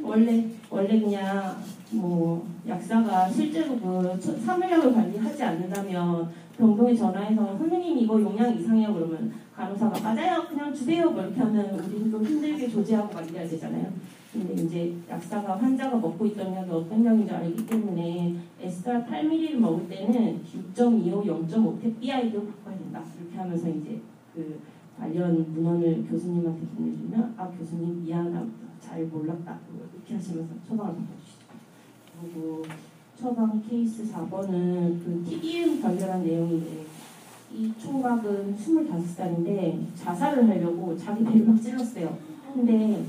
원래 그냥 뭐 약사가 실제로 그 사물약을 관리하지 않는다면 병동에 전화해서 선생님 이거 용량 이상이야 그러면 간호사가 맞아요 그냥 주세요 뭐 이렇게 하면 우리는 좀 힘들게 조제하고 말려야 되잖아요. 근데 이제 약사가 환자가 먹고 있던 약이 어떤 약인지 알기 때문에 SR 8ml를 먹을 때는 6.25, 0.5태 BI도 바꿔야 된다. 이렇게 하면서 이제 그 관련 문헌을 교수님한테 보내주면 교수님 미안합니다. 잘 몰랐다. 이렇게 하시면서 처방을 바꿔주시죠. 그리고 처방 케이스 4번은 그 TDM 관련한 내용인데 이 총각은 25살인데 자살을 하려고 자기 배를 막 찔렀어요. 근데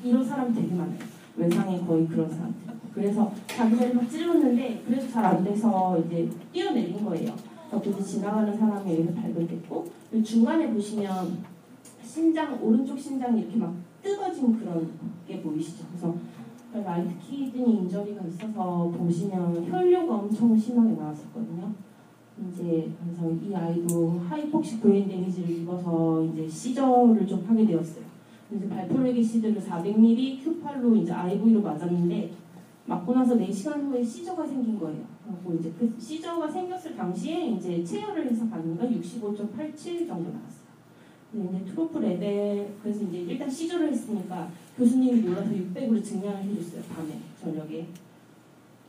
이런 사람이 되게 많아요. 외상에 거의 그런 사람들. 그래서 자기 배를 막 찔렀는데 그래도 잘 안 돼서 이제 뛰어내린 거예요. 그래서 지나가는 사람에 의해서 발견됐고 중간에 보시면 오른쪽 신장이 이렇게 막 뜯어진 그런 게 보이시죠? 그래서 라이트 키드니 인저리가 있어서 보시면 혈류가 엄청 심하게 나왔었거든요. 이제 그래서 이 아이도 하이폭식 브레인 데미지를 입어서 이제 시저를 좀 하게 되었어요. 이제 발포레기시드를 400ml Q8로 이제 IV로 맞았는데 맞고 나서 4시간 후에 시저가 생긴 거예요. 그리고 이제 그 시저가 생겼을 당시에 이제 체열을 해서 봤는 건 65.87 정도 나왔어요. 근데 이제 트로프 레벨 그래서 이제 일단 시저를 했으니까 교수님이 몰라서 600으로 증량을 해줬어요. 밤에 저녁에.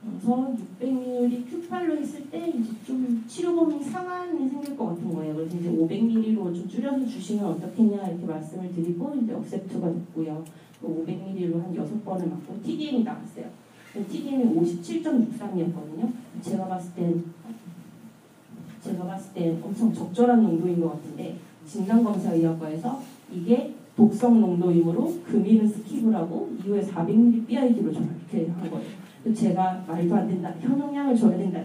그래서 600ml Q8로 했을 때 이제 좀 치료범위 상한이 생길 것 같은 거예요. 그래서 이제 500ml로 좀 줄여서 주시면 어떻겠냐 이렇게 말씀을 드리고 이제 억셉트가 됐고요. 500ml로 한 6번을 맞고 TDM이 나왔어요. TDM이 57.63이었거든요. 제가 봤을 땐 엄청 적절한 농도인 것 같은데 진단검사의학과에서 이게 독성 농도이므로 금일은 스킵을 하고 이후에 400ml BID로 저를 이렇게 한 거예요. 제가 말도 안 된다, 현용량을 줘야 된다.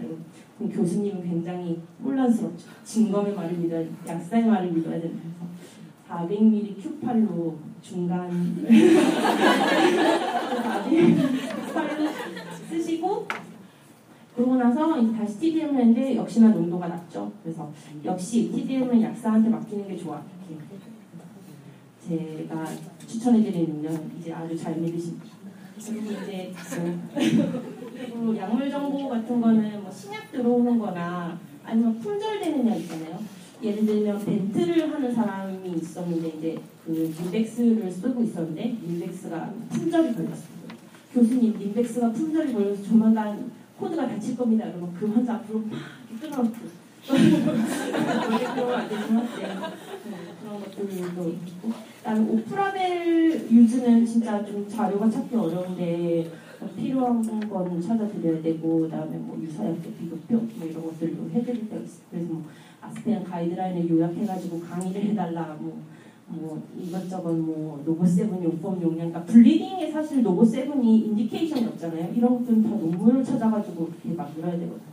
그럼 교수님은 굉장히 혼란스럽죠. 진검의 말을 믿어야 약사의 말을 믿어야 된다. 그래서 400ml Q8로 중간 400ml 쓰시고 그러고 나서 이제 다시 TDM을 했는데 역시나 농도가 낮죠. 그래서 역시 TDM은 약사한테 맡기는 게 좋아. 제가 추천해드리는 건 이제 아주 잘 믿으십니다. 그리고 이제 그리고 약물 정보 같은 거는 뭐 신약 들어오는 거나 아니면 품절되는 약 있잖아요. 예를 들면 벤트를 하는 사람이 있었는데 이제 그 림백스를 쓰고 있었는데 림백스가 품절이 걸렸어요. 교수님 림백스가 품절이 걸려서 조만간 코드가 다칠 겁니다. 그러면 그 환자 앞으로 막 이렇게 끊어놓고 그러면 안 되지만 그런 것들도 있고 그다음에 오프라벨 유즈는 진짜 좀 자료가 찾기 어려운데 필요한 건 찾아드려야 되고 그다음에 뭐 유사약제 비교표 뭐 이런 것들도 해드릴 때가 있어요. 그래서 뭐 아스페린 가이드라인을 요약해가지고 강의를 해달라 뭐 이것저것 뭐 노보7 용법 용량 그러니까 블리딩에 사실 노보7이 인디케이션이 없잖아요. 이런 것들은 다 논문을 찾아가지고 이렇게 만들어야 되거든요.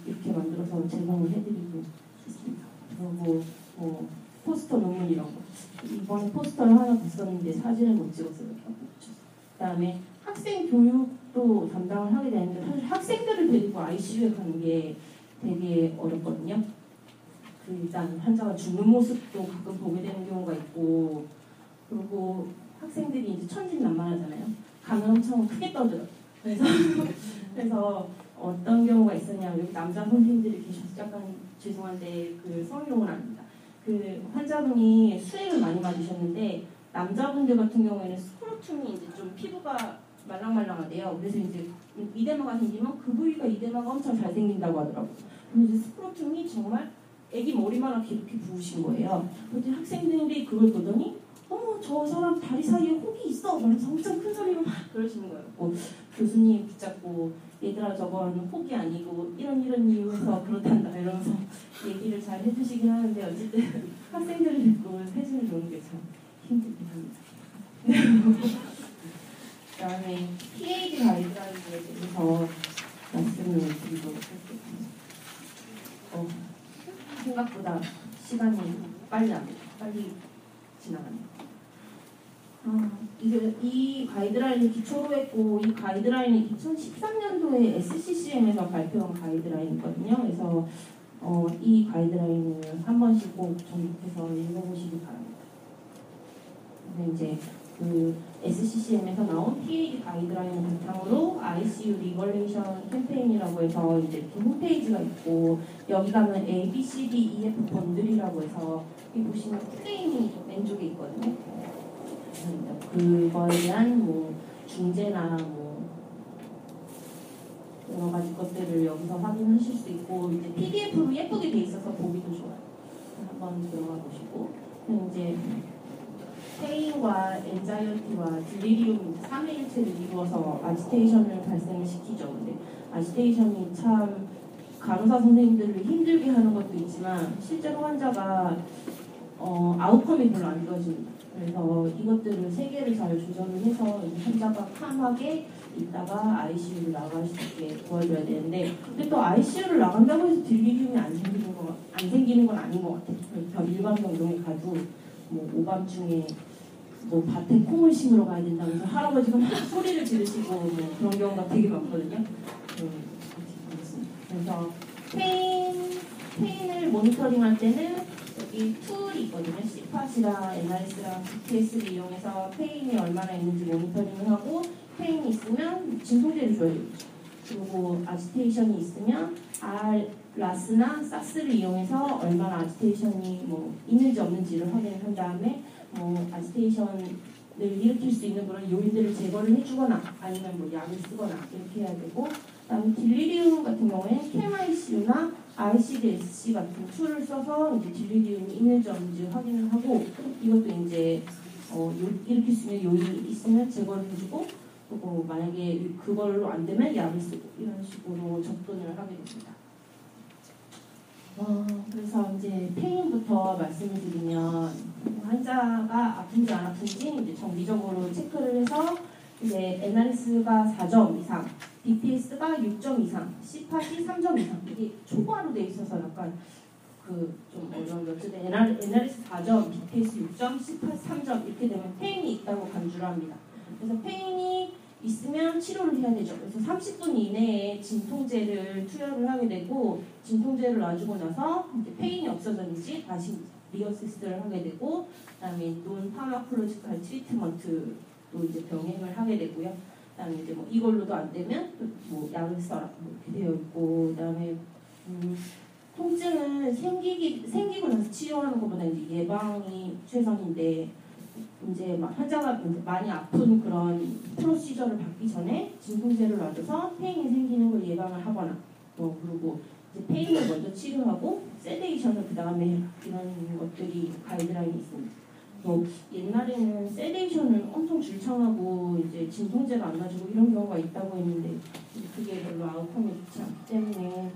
이렇게 만들어서 제공을 해드리고 있습니다. 그리고 뭐 포스터 논문 이런 거 이번에 포스터를 하나 봤었는데 사진을 못 찍어서 이렇게 붙였어요. 그다음에 학생 교육도 담당을 하게 되는데 사실 학생들을 데리고 ICU에 가는 게 되게 어렵거든요. 일단 환자가 죽는 모습도 가끔 보게 되는 경우가 있고, 그리고 학생들이 이제 천진난만하잖아요. 가면 엄청 크게 떠들어요. 그래서 어떤 경우가 있었냐면, 여기 남자 선생님들이 계셔서 약간 죄송한데 그 성희롱은 아닙니다. 그 환자분이 수액을 많이 맞으셨는데, 남자분들 같은 경우에는 스크로툼이 이제 좀 피부가 말랑말랑하대요. 그래서 이제 이데마가 생기면 그 부위가 이데마가 엄청 잘 생긴다고 하더라고요. 근데 이제 스크로툼이 정말 애기 머리만하게 이렇게 부으신 거예요. 근데 학생들이 그걸 보더니 어머 저 사람 다리 사이에 혹이 있어! 그래서 엄청 큰 소리로 막 그러시는 거예요. 교수님 붙잡고 얘들아 저건 혹이 아니고 이런 이유에서 그렇단다 이러면서 얘기를 잘 해주시긴 하는데 어쨌든 학생들을 듣고 해주는 주는 게 참 힘들긴 합니다. 그 다음에 PAD 가이드라인에 대해서 말씀을 드리도록 할게요. 생각보다 시간이 빨리 지나가네요. 이 가이드라인을 기초로 했고, 이 가이드라인이 2013년도에 SCCM에서 발표한 가이드라인이거든요. 그래서 이 가이드라인을 한 번씩 꼭 정립해서 읽어보시기 바랍니다. 그래서 이제 그 SCCM에서 나온 PAD 가이드라인을 바탕으로 ICU 리걸레이션 캠페인이라고 해서 이제 이렇게 홈페이지가 있고, 여기 가면 A, B, C, D, E, F 번들이라고 해서 여기 보시면 프레임이 왼쪽에 있거든요. 그거에 대한 뭐 중재나 뭐 여러 가지 것들을 여기서 확인하실 수 있고, 이제 PDF로 예쁘게 돼 있어서 보기도 좋아요. 한번 들어가 보시고, 이제 페인과 엔자이어티와 딜리리움 3일체를 이루어서 아지테이션을 발생을 시키죠. 근데 아지테이션이 참 간호사 선생님들을 힘들게 하는 것도 있지만 실제로 환자가 아웃컴이 별로 안 좋아집니다. 그래서 이것들을 세 개를 잘 조절을 해서 환자가 캄하게 있다가 ICU를 나갈 수 있게 도와줘야 되는데, 근데 또 ICU를 나간다고 해서 딜리리움이 안 생기는 건 아닌 것 같아요. 일반 병동에 가도 뭐 오밤중에 뭐 밭에 콩을 심으러 가야 된다면서 할아버지가 막 소리를 지르시고 뭐 그런 경우가 되게 많거든요. 그래서 페인을 모니터링할 때는 여기 툴이 있거든요. CPAP이랑 NRS랑 BTS를 이용해서 페인이 얼마나 있는지 모니터링을 하고, 페인이 있으면 진통제를 줘야 돼요. 그리고 아지테이션이 있으면 라스나 사스를 이용해서 얼마나 아지테이션이 뭐 있는지 없는지를 확인을 한 다음에 아지테이션을 일으킬 수 있는 그런 요인들을 제거를 해주거나 아니면 뭐 약을 쓰거나 이렇게 해야 되고, 그다음에 딜리리움 같은 경우에는 CAM-ICU나 ICD-SC 같은 툴을 써서 이제 딜리리움이 있는지 없는지 확인을 하고, 이것도 이제 일으킬 수 있는 요인이 있으면 제거를 해주고, 그리고 만약에 그걸로 안 되면 약을 쓰고 이런 식으로 접근을 하게 됩니다. 그래서 이제 페인부터 말씀을 드리면, 환자가 아픈지 안 아픈지 이제 정기적으로 체크를 해서 이제 NRS가 4점 이상, BPS가 6점 이상, CPAP이 3점 이상, 이게 초과로 돼 있어서 약간 좀 어려운데, 어쨌든 NRS 4점, BPS 6점, CPAP 3점 이렇게 되면 페인이 있다고 간주를 합니다. 그래서 페인이 있으면 치료를 해야 되죠. 그래서 30분 이내에 진통제를 투여를 하게 되고, 진통제를 놔주고 나서 이제 페인이 없어졌는지 다시 리어세스를 하게 되고, 그다음에 논 파마콜로지컬 트리트먼트도 이제 병행을 하게 되고요. 그다음에 이제 뭐 이걸로도 안 되면 뭐 약을 써라 뭐 이렇게 되어 있고, 그다음에 통증은 생기고 나서 치료하는 것보다 이제 예방이 최선인데, 이제 환자가 많이 아픈 그런 프로시저를 받기 전에 진통제를 놔줘서 페인이 생기는 걸 예방을 하거나, 그리고 이제 페인을 먼저 치료하고 세데이션을 그 다음에 이런 것들이 가이드라인이 있습니다. 옛날에는 세데이션을 엄청 줄창하고 이제 진통제를 안 놔주고 이런 경우가 있다고 했는데, 그게 별로 아웃컴이 좋지 않기 때문에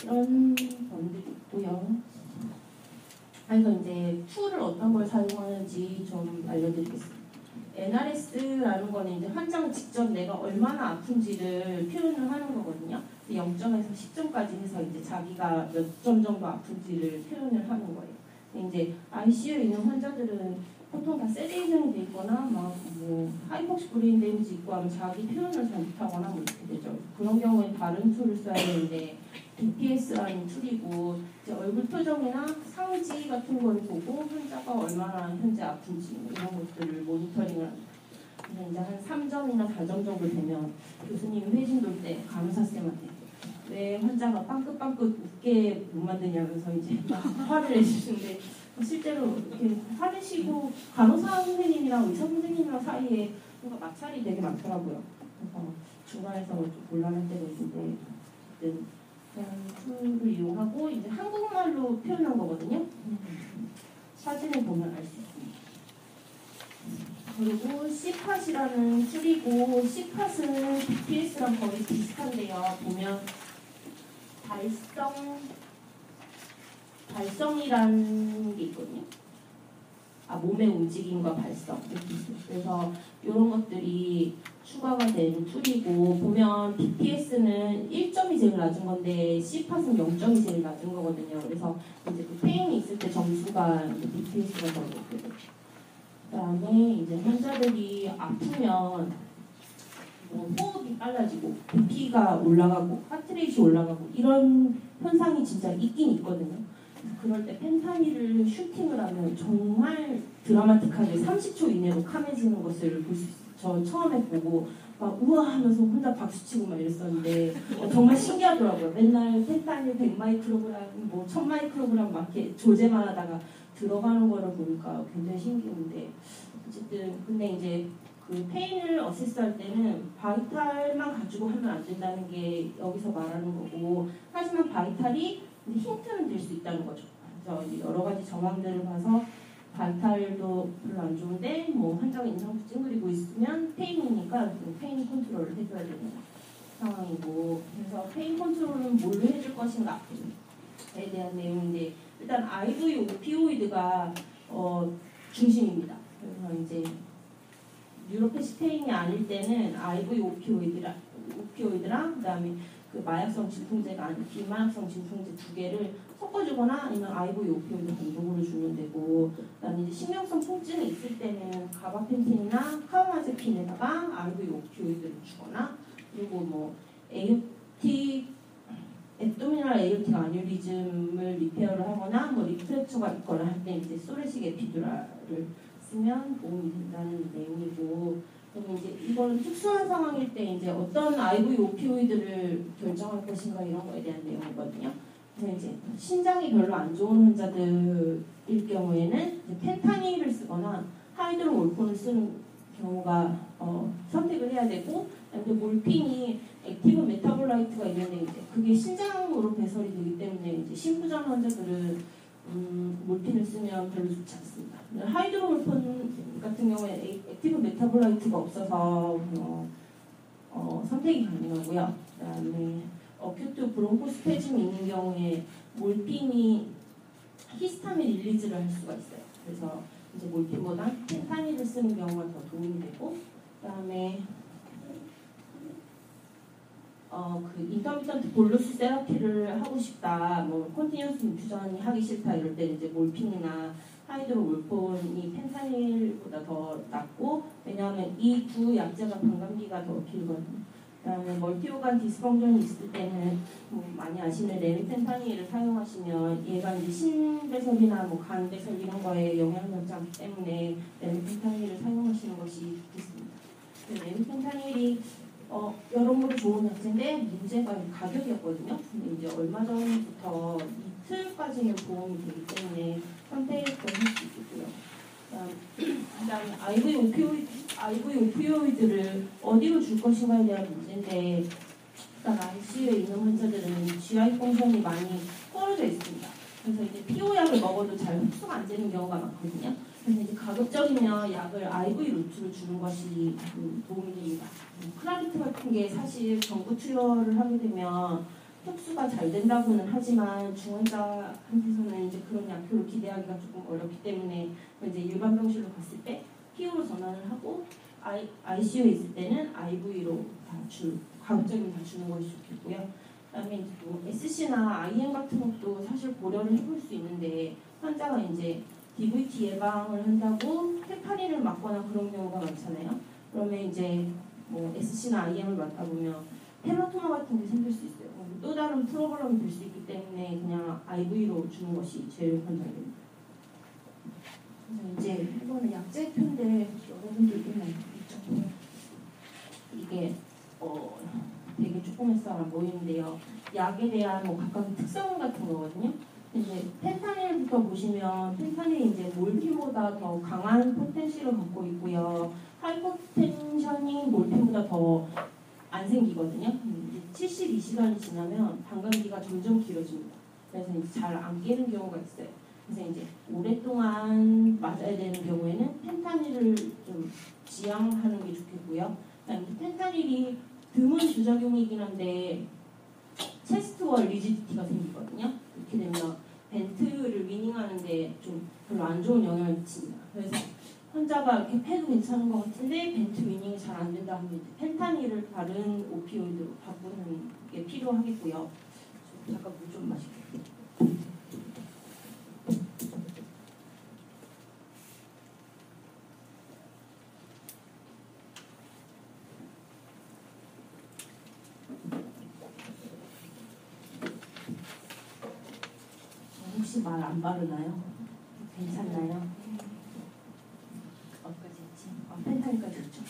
이런 점들이 있고요. 그래서 이제 툴을 어떤 걸 사용하는지 좀 알려드리겠습니다. NRS라는 거는 이제 환자가 직접 내가 얼마나 아픈지를 표현을 하는 거거든요. 0점에서 10점까지 해서 이제 자기가 몇 점 정도 아픈지를 표현을 하는 거예요. 근데 이제 ICU에 있는 환자들은 보통 다 세데이션이 돼 있거나 막 뭐 하이폭시 브레인 데미지 있고 하면 자기 표현을 잘 못하거나 뭐 이렇게 되죠. 그런 경우에 다른 툴을 써야 되는데 BPS라는 툴이고 이제 얼굴 표정이나 상지 같은 걸 보고 환자가 얼마나 현재 아픈지 이런 것들을 모니터링을 합니다. 그래서 이제 한 3점이나 4점 정도 되면 교수님이 회진 돌 때 간호사쌤한테 왜 환자가 빵긋빵긋 웃게 못 만드냐면서 이제 막 화를 내시는데 실제로 이렇게 화내시고 간호사 선생님이랑 의사 선생님이랑 사이에 뭔가 마찰이 되게 많더라고요. 그래서 중간에서 좀 곤란할 때가 있는데 어쨌든 그런 툴을 이용하고 이제 한국말로 표현한 거거든요. 사진을 보면 알 수 있습니다. 그리고 CPAT이라는 툴이고 CPAT은 BPS랑 거의 비슷한데요. 보면 발성이라는 게 있거든요. 몸의 움직임과 발성 이렇게 있어요. 그래서 이런 것들이 추가가 된 툴이고 보면 BPS는 1점이 제일 낮은 건데 CPAT은 0점이 제일 낮은 거거든요. 그래서 이제 그 페인이 있을 때 점수가 BPS가 더 높게 돼요. 그다음에 이제 환자들이 아프면 뭐 호흡이 빨라지고 BP가 올라가고 하트레이트 올라가고 이런 현상이 진짜 있긴 있거든요. 그럴 때 펜타닐을 슈팅을 하면 정말 드라마틱하게 30초 이내로 캄해지는 것을 볼 수 있어요. 저 처음에 보고 막 우와 하면서 혼자 박수치고 막 이랬었는데 정말 신기하더라고요. 맨날 펜타닐 100마이크로그램 뭐 1000마이크로그램 막 이렇게 조제만 하다가 들어가는 거를 보니까 굉장히 신기한데 어쨌든 근데 이제 그 페인을 어세스할 때는 바이탈만 가지고 하면 안 된다는 게 여기서 말하는 거고 하지만 바이탈이 힌트는 될 수 있다는 거죠. 그래서 여러 가지 정황들을 봐서 바이탈도 별로 안 좋은데 뭐 환자가 임상부 찡그리고 있으면 페인이니까 페인 컨트롤을 해줘야 되는 상황이고 그래서 페인 컨트롤은 뭘로 해줄 것인가에 대한 내용인데 일단 IV 오피오이드가 중심입니다. 그래서 이제 뉴로패시 페인이 아닐 때는 IV 오피오이드랑 그다음에 그 마약성 진통제가 아닌 비마약성 진통제 두 개를 섞어주거나 아니면 IV 오피오이드 단독으로 주면 되고 그다음에 이제 신경성 통증이 있을 때는 가바펜틴이나 카오마제핀에다가 IV 오피오이드를 주거나 그리고 뭐 앱도미널 에이오틱 아뉴리즘을 리페어를 하거나 뭐 리프렉처가 있거나 할 때 이제 소레식 에피두라를 쓰면 도움이 된다는 내용이고 그리고 이제 이건 특수한 상황일 때 이제 어떤 IV 오피오이드를 결정할 것인가 이런 거에 대한 내용이거든요. 그래서 이제 신장이 별로 안 좋은 환자들일 경우에는 이제 펜타닐을 쓰거나 하이드로몰폰을 쓰는 경우가 선택을 해야 되고 근데 몰핀이 액티브 메타볼라이트가 있는데 이제 그게 신장으로 배설이 되기 때문에 이제 신부전 환자들은 몰핀을 쓰면 별로 좋지 않습니다. 하이드로몰폰 같은 경우에 액티브 메타볼라이트가 없어서 선택이 가능하고요. 그다음에 어큐트 브론코스페즘이 있는 경우에 몰핀이 히스타민 릴리즈를 할 수가 있어요. 그래서 이제 몰핀보다 펜타닐을 쓰는 경우가 더 도움이 되고 그다음에 그 인터미턴트 볼루스 세라피를 하고 싶다, 뭐 컨티뉴어스 인퓨전이 하기 싫다 이럴 때 이제 몰핀이나 하이드로몰폰이 펜타닐보다 더 낫고 왜냐하면 이 두 약제가 반감기가 더 길거든요. 그다음에 멀티오간 디스펑션이 있을 때는 뭐 많이 아시는 레미펜타닐을 사용하시면 얘가 이제 신배설이나 뭐 간배설 이런 거에 영향을 받기 때문에 레미펜타닐을 사용하시는 것이 좋겠습니다. 레미펜타닐이 여러모로 좋은 약제인데 문제가 가격이었거든요. 근데 이제 얼마 전부터 이틀까지는 보험이 되기 때문에 선택을 할 수 있고요. 그다음에 IV 오피오이드를 어디로 줄 것인가에 대한 문제인데 일단 ICU에 있는 환자들은 GI 펑션이 많이 떨어져 있습니다. 그래서 이제 피오약을 먹어도 잘 흡수가 안 되는 경우가 많거든요. 그래서 이제 가급적이면 약을 IV 루트로 주는 것이 도움이 됩니다. 크라비트 같은 게 사실 경구 투여를 하게 되면 흡수가 잘 된다고는 하지만 중환자한테서는 이제 그런 약효를 기대하기가 조금 어렵기 때문에 이제 일반 병실로 갔을 때 PO로 전환을 하고 ICU에 있을 때는 IV로 가급적이면 다 주는 것이 좋겠고요. 그다음에 또 SC나 IM 같은 것도 사실 고려를 해볼 수 있는데 환자가 이제 DVT 예방을 한다고 헤파린을 맞거나 그런 경우가 많잖아요. 그러면 이제 뭐 SC나 IM을 맞다 보면 헤마토마 같은 게 생길 수 있어요. 또 다른 프로그램이 될 수 있기 때문에 그냥 IV로 주는 것이 제일 권장됩니다. 그래서 이제 이거는 약제표인데 여러분들도 있죠. 이게 되게 조그맣게 보이는데요. 약에 대한 뭐 각각의 특성 같은 거거든요. 이제 펜타닐부터 보시면 펜타닐이 이제 몰핀보다 더 강한 포텐시를 갖고 있고요. 하이포텐션이 몰핀보다 더 안 생기거든요. 이제 72시간이 지나면 반감기가 점점 길어집니다. 그래서 이제 잘 안 깨는 경우가 있어요. 그래서 이제 오랫동안 맞아야 되는 경우에는 펜타닐을 좀 지양하는 게 좋겠고요. 그다음에 펜타닐이 드문 부작용이긴 한데 체스트월 리지디티가 생기거든요. 이렇게 되면 벤트를 위닝하는데 좀 별로 안 좋은 영향을 미칩니다. 그래서 환자가 이렇게 패도 괜찮은 것 같은데 벤트 위닝이 잘 안 된다 하면 펜타닐을 다른 오피오이드로 바꾸는 게 필요하겠고요. 잠깐 물 좀 마실게요. 혹시 말 안 바르나요? 괜찮나요? 어디까지 했지? 펜타닐까지 했죠.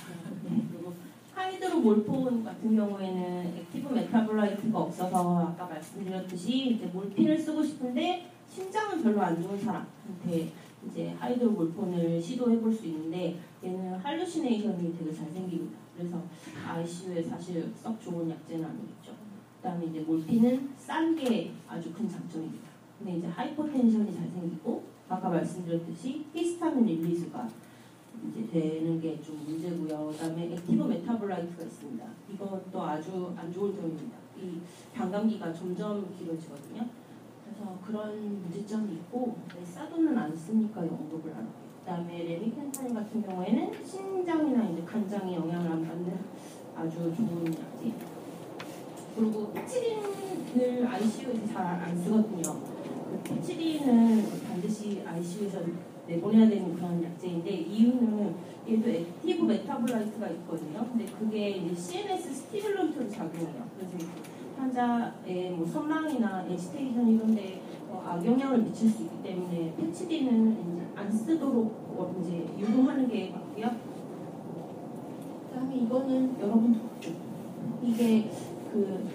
네. 그리고 하이드로몰폰 같은 경우에는 액티브 메타볼라이트가 없어서 아까 말씀드렸듯이 이제 몰핀을 쓰고 싶은데 심장은 별로 안 좋은 사람한테 이제 하이드로몰폰을 시도해 볼 수 있는데 얘는 할루시네이션이 되게 잘 생깁니다. 그래서 ICU에 사실 썩 좋은 약제는 아니겠죠. 그다음에 이제 몰핀은 싼 게 아주 큰 장점입니다. 근데 이제 하이퍼텐션이 잘 생기고 아까 말씀드렸듯이 히스타민 릴리즈가 이제 되는 게 좀 문제고요. 그다음에 액티브 메타볼라이트가 있습니다. 이것도 아주 안 좋은 점입니다. 이 반감기가 점점 길어지거든요. 그래서 그런 문제점이 있고 사도는 안 쓰니까 언급을 안 해요. 그다음에 레미펜타닌 같은 경우에는 신장이나 이제 간장에 영향을 안 받는 아주 좋은 약제입니다. 그리고 페치린을 ICU에서 잘 안 쓰거든요. 페치린은 반드시 ICU에서 내보내야 되는 그런 약제인데 이유는 얘도 액티브 메타볼라이트가 있거든요. 근데 그게 이제 CNS 스티뮬런트로 작용해요. 그래서 환자의 뭐 선망이나 에지테이션 이런데 악영향을 미칠 수 있기 때문에 페치린은 이제 안 쓰도록 이제 유도하는 게 맞고요. 그다음에 이거는 여러분도 봤죠. 이게 그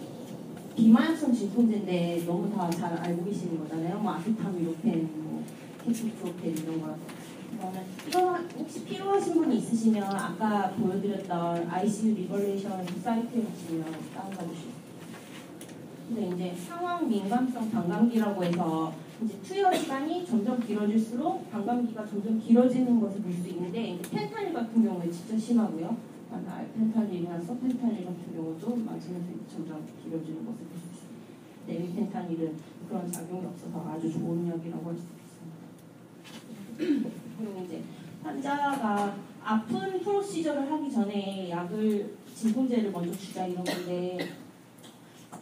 비만성 진통제인데 너무 다 잘 알고 계시는 거잖아요. 뭐 아세타미노펜, 뭐 케토프로펜 이런 거. 그러면 이거 혹시 필요하신 분이 있으시면 아까 보여드렸던 ICU 리버레이션 사이트에 가시면 다운받으시면. 근데 이제 상황 민감성 반감기라고 해서 이제 투여 시간이 점점 길어질수록 반감기가 점점 길어지는 것을 볼 수 있는데 펜타닐 같은 경우에 진짜 심하고요. 알펜타닐이나 서펜타닐 같은 경우도 맞으면서 점점 길어지는 것을 볼 수 있습니다. 레미펜타닐은 그런 작용이 없어서 아주 좋은 약이라고 할 수 있습니다. 그리고 이제 환자가 아픈 프로시저를 하기 전에 약을 진통제를 먼저 주자 이런 건데